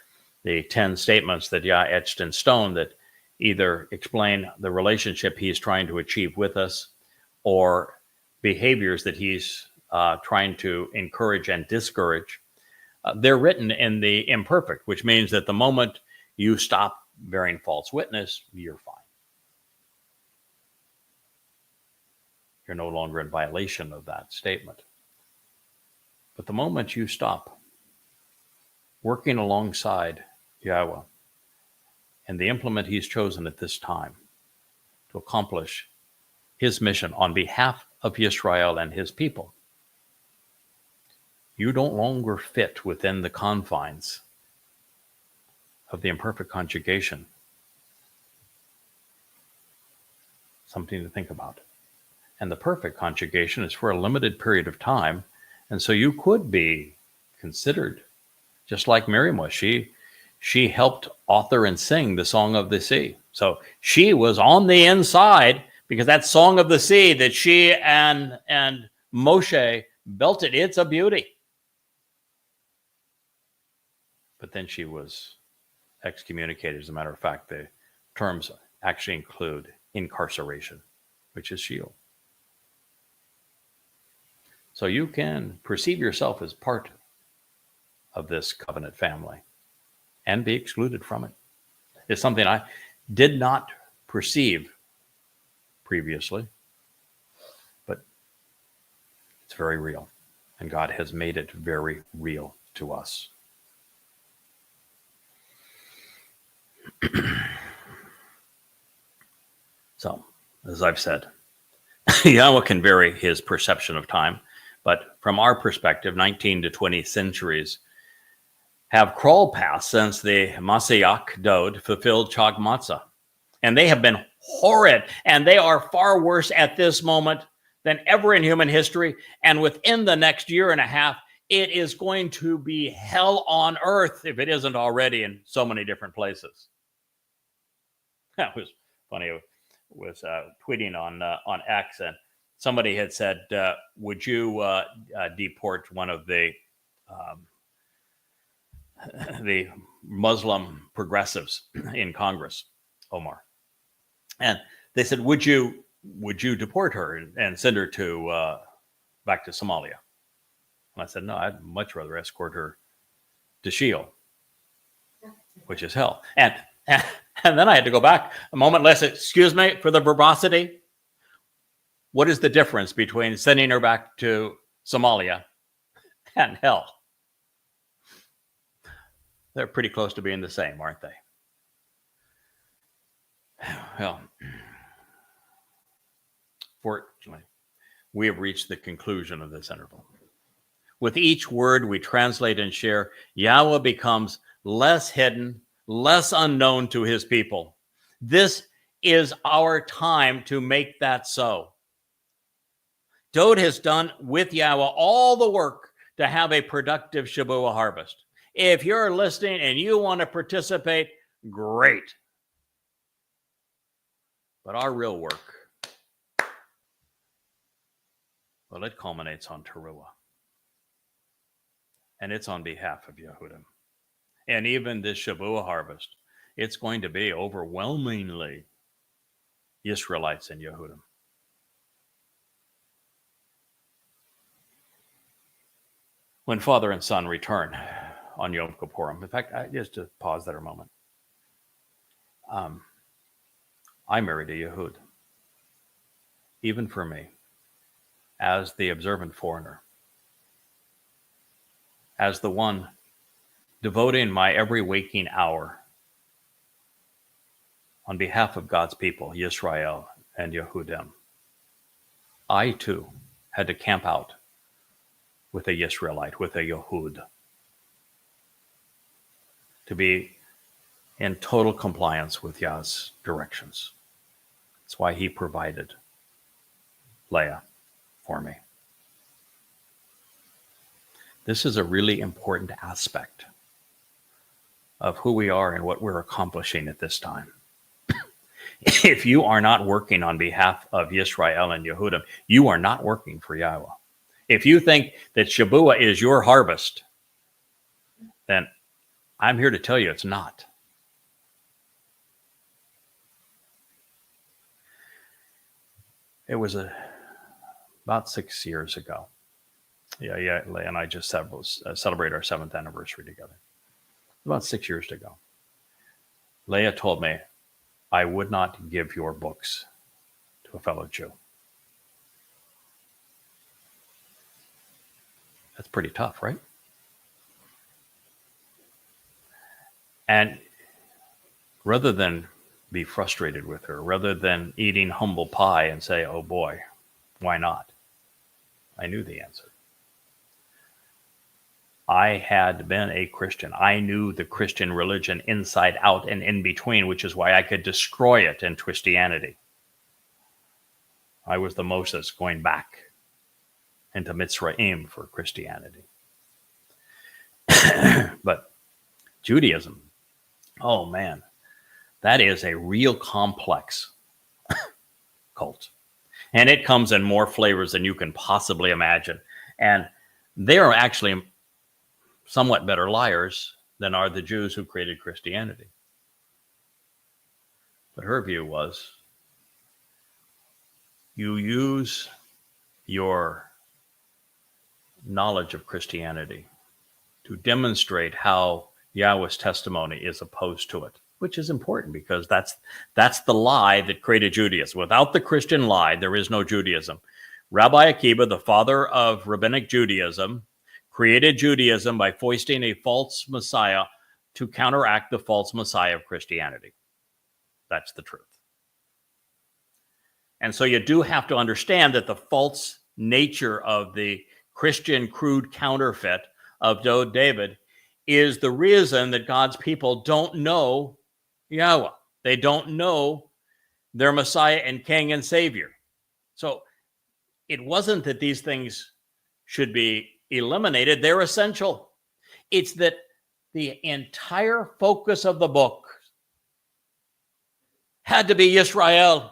10 statements that Yah etched in stone that either explain the relationship he's trying to achieve with us or behaviors that he's trying to encourage and discourage, they're written in the imperfect, which means that the moment you stop bearing false witness, you're fine. You're no longer in violation of that statement. But the moment you stop working alongside Yahweh and the implement he's chosen at this time to accomplish his mission on behalf of Israel and his people, you don't longer fit within the confines of the imperfect conjugation. Something to think about. And the perfect conjugation is for a limited period of time. And so you could be considered, just like Miriam was. She helped author and sing the Song of the Sea. So she was on the inside, because that Song of the Sea that she and Moshe belted, it's a beauty. But then she was excommunicated. As a matter of fact, the terms actually include incarceration, which is Sheol. So you can perceive yourself as part of this covenant family and be excluded from it. It's something I did not perceive previously, but it's very real, and God has made it very real to us. So, as I've said, Yahweh can vary his perception of time, but from our perspective, 19 to 20 centuries have crawled past since the Mashiach Dowd fulfilled Chag Matzah. And they have been horrid, and they are far worse at this moment than ever in human history. And within the next year and a half, it is going to be hell on earth, if it isn't already in so many different places. That was funny. I was tweeting on X, and somebody had said, would you deport one of the Muslim progressives in Congress, Omar? And they said, would you deport her and send her to back to Somalia? And I said, no, I'd much rather escort her to Sheol, which is hell. And then I had to go back a moment less. Excuse me for the verbosity. What is the difference between sending her back to Somalia and hell? They're pretty close to being the same, aren't they? Well, fortunately, we have reached the conclusion of this interval. With each word we translate and share, Yahweh becomes less hidden, less unknown to his people. This is our time to make that so. Dowd has done with Yahweh all the work to have a productive Shabuah harvest. If you're listening and you want to participate, great. But our real work, well, it culminates on Towrah. And it's on behalf of Yehudim. And even this Shabuah harvest, it's going to be overwhelmingly Israelites and Yehudim. When Father and Son return on Yom Kippurim. In fact, just to pause there a moment. I married a Yehud. Even for me, as the observant foreigner, as the one devoting my every waking hour on behalf of God's people, Yisrael and Yehudim, I too had to camp out with a Yisraelite, with a Yehud, to be in total compliance with Yah's directions. That's why he provided Leah for me. This is a really important aspect of who we are and what we're accomplishing at this time. If you are not working on behalf of Yisrael and Yehudim, you are not working for Yahweh. If you think that Shabuah is your harvest, then I'm here to tell you it's not. It was about 6 years ago. Leah and I just celebrate our 7th anniversary together. About 6 years ago, Leah told me, I would not give your books to a fellow Jew. That's pretty tough, right? And rather than be frustrated with her, rather than eating humble pie and say, oh boy, why not? I knew the answer. I had been a Christian. I knew the Christian religion inside out and in between, which is why I could destroy it in Twistianity. I was the Moses going back into Mitzrayim for Christianity. But Judaism, oh man, that is a real complex cult. And it comes in more flavors than you can possibly imagine. And they are actually somewhat better liars than are the Jews who created Christianity. But her view was, you use your knowledge of Christianity to demonstrate how Yahweh's testimony is opposed to it, which is important because that's the lie that created Judaism. Without the Christian lie, there is no Judaism. Rabbi Akiba, the father of rabbinic Judaism, created Judaism by foisting a false Messiah to counteract the false Messiah of Christianity. That's the truth. And so you do have to understand that the false nature of the Christian crude counterfeit of David is the reason that God's people don't know Yahweh. They don't know their Messiah and King and Savior. So it wasn't that these things should be eliminated. They're essential. It's that the entire focus of the book had to be Yisrael.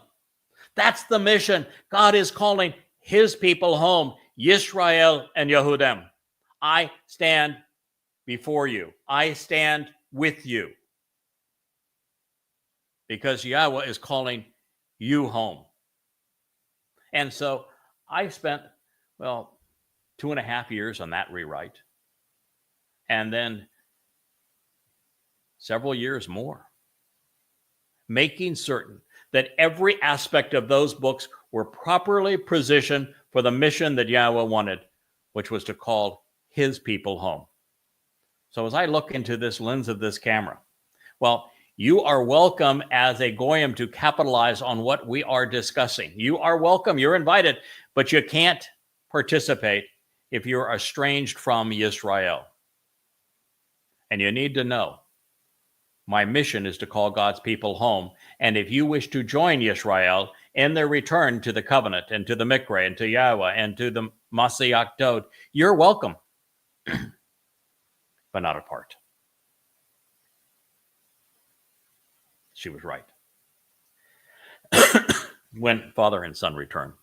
That's the mission. God is calling his people home, Yisrael and Yehudim. I stand before you. I stand with you. Because Yahweh is calling you home. And so I spent, 2.5 years on that rewrite. And then several years more, making certain that every aspect of those books were properly positioned for the mission that Yahweh wanted, which was to call his people home. So as I look into this lens of this camera, you are welcome as a Goyim to capitalize on what we are discussing. You are welcome. You're invited, but you can't participate if you're estranged from Yisrael. And you need to know, my mission is to call God's people home. And if you wish to join Yisrael in their return to the covenant and to the Mikra and to Yahweh and to the Masiach Dowd, you're welcome, but not a part. She was right. When father and son return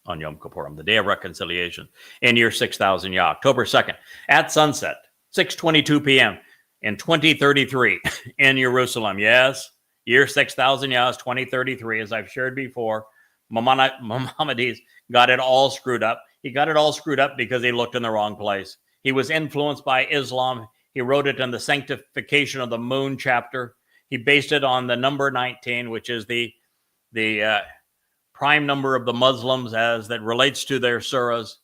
on Yom Kippurim, the day of reconciliation, in year 6000 Yah, October 2nd, at sunset, 6:22 p.m. in 2033 in Jerusalem. Yes, year 6000 Yah is 2033, as I've shared before. Maimonides got it all screwed up. He got it all screwed up because he looked in the wrong place. He was influenced by Islam. He wrote it in the Sanctification of the Moon chapter. He based it on the number 19, which is the prime number of the Muslims as that relates to their surahs.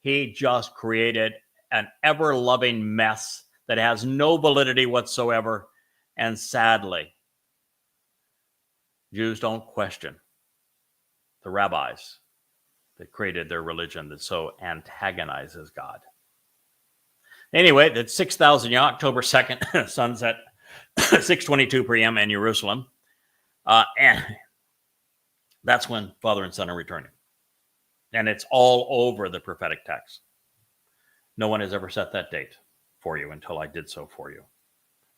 He just created an ever-loving mess that has no validity whatsoever. And sadly, Jews don't question the rabbis that created their religion that so antagonizes God. Anyway, that's 6,000 October 2nd, sunset, 6:22 p.m. in Jerusalem. And that's when Father and Son are returning. And it's all over the prophetic text. No one has ever set that date for you until I did so for you.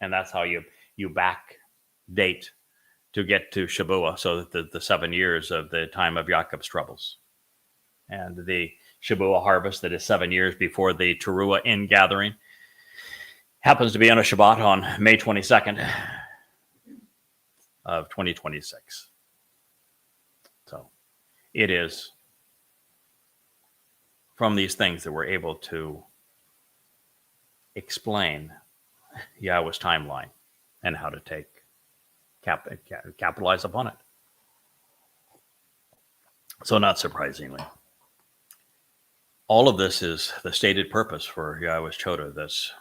And that's how you back date to get to Shabuah, so that the 7 years of the time of Jacob's troubles. And the Shabuah harvest that is 7 years before the Teruah ingathering happens to be on a Shabbat on May 22nd of 2026. So it is from these things that we're able to explain Yahweh's timeline and how to take capitalize upon it. So not surprisingly, all of this is the stated purpose for Yahweh's Torah, this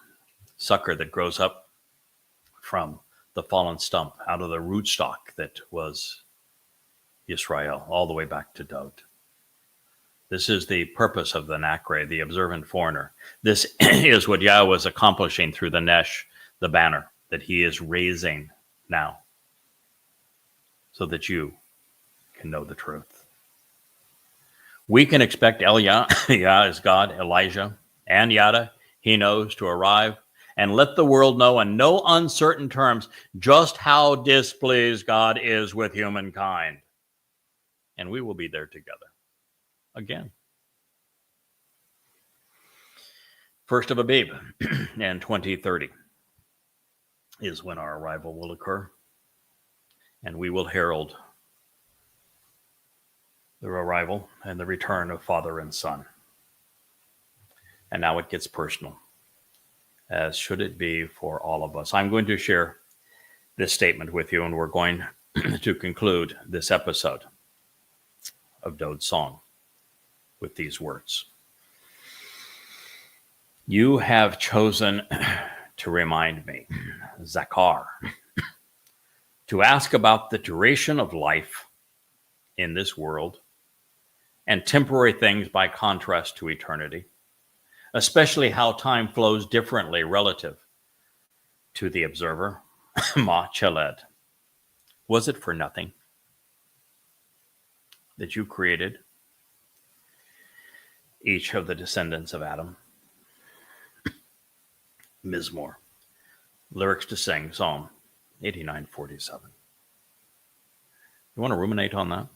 sucker that grows up from the fallen stump, out of the rootstock that was Israel, all the way back to Dowd. This is the purpose of the Nakre, the observant foreigner. This is what Yahweh is accomplishing through the Nesh, the banner that he is raising now, so that you can know the truth. We can expect Yah is God, Elijah, and Yada, he knows, to arrive and let the world know in no uncertain terms just how displeased God is with humankind. And we will be there together again. First of Abib in 2030 is when our arrival will occur. And we will herald the arrival and the return of Father and Son. And now it gets personal, as should it be for all of us. I'm going to share this statement with you, and we're going to conclude this episode of Dowd-Song with these words. You have chosen to remind me, Zakar, to ask about the duration of life in this world and temporary things by contrast to eternity, especially how time flows differently relative to the observer. Ma Cheled, was it for nothing that you created each of the descendants of Adam? Mizmor, lyrics to sing, Psalm 89:47. You want to ruminate on that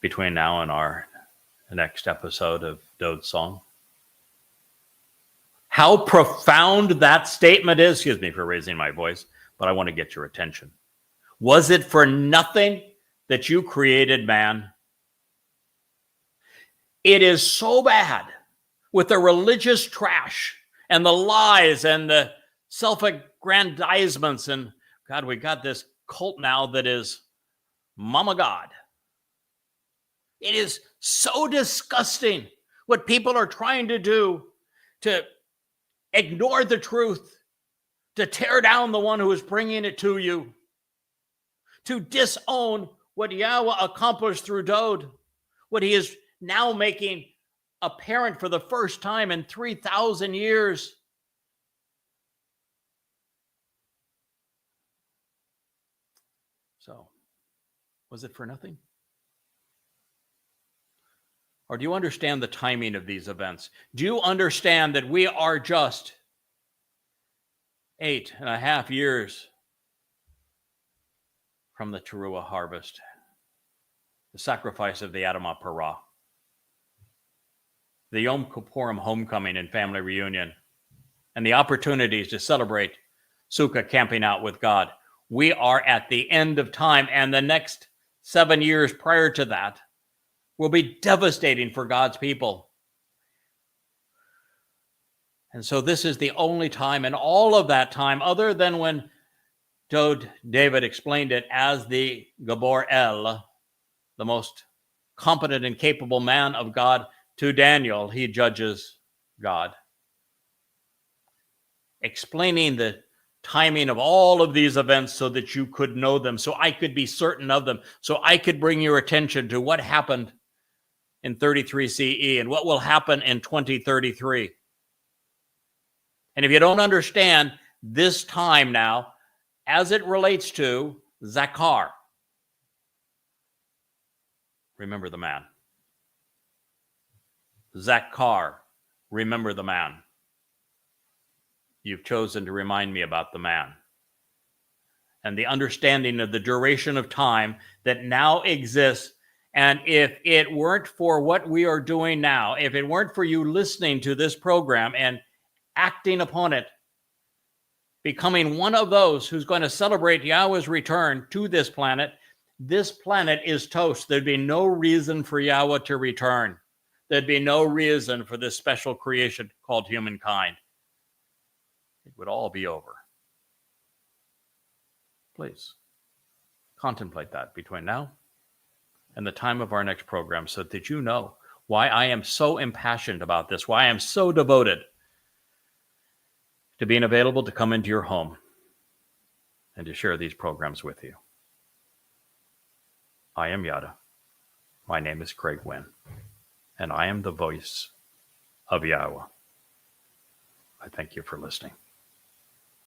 between now and our next episode of Dowd-Song? How profound that statement is. Excuse me for raising my voice, but I want to get your attention. Was it for nothing that you created man? It is so bad with the religious trash and the lies and the self-aggrandizements. And God, we got this cult now that is Mama God. It is so disgusting what people are trying to do to ignore the truth, to tear down the one who is bringing it to you, to disown what Yahweh accomplished through Dowd, what he is now making apparent for the first time in 3,000 years. So, was it for nothing? Or do you understand the timing of these events? Do you understand that we are just 8.5 years from the Teruah harvest, the sacrifice of the Adamah Parah, the Yom Kippurim homecoming and family reunion, and the opportunities to celebrate Sukkah camping out with God? We are at the end of time, and the next 7 years prior to that will be devastating for God's people. And so this is the only time in all of that time, other than when David explained it as the Gabor El, the most competent and capable man of God, to Daniel, he judges God. Explaining the timing of all of these events so that you could know them, so I could be certain of them, so I could bring your attention to what happened in 33 CE and what will happen in 2033. And if you don't understand this time now, as it relates to Zakar, remember the man. Zakar, remember the man. You've chosen to remind me about the man. And the understanding of the duration of time that now exists. And if it weren't for what we are doing now, if it weren't for you listening to this program and acting upon it, becoming one of those who's going to celebrate Yahweh's return to this planet is toast. There'd be no reason for Yahweh to return. There'd be no reason for this special creation called humankind. It would all be over. Please contemplate that between now and the time of our next program, so that you know why I am so impassioned about this, why I am so devoted to being available to come into your home and to share these programs with you. I am Yada. My name is Craig Winn, and I am the voice of Yahweh. I thank you for listening.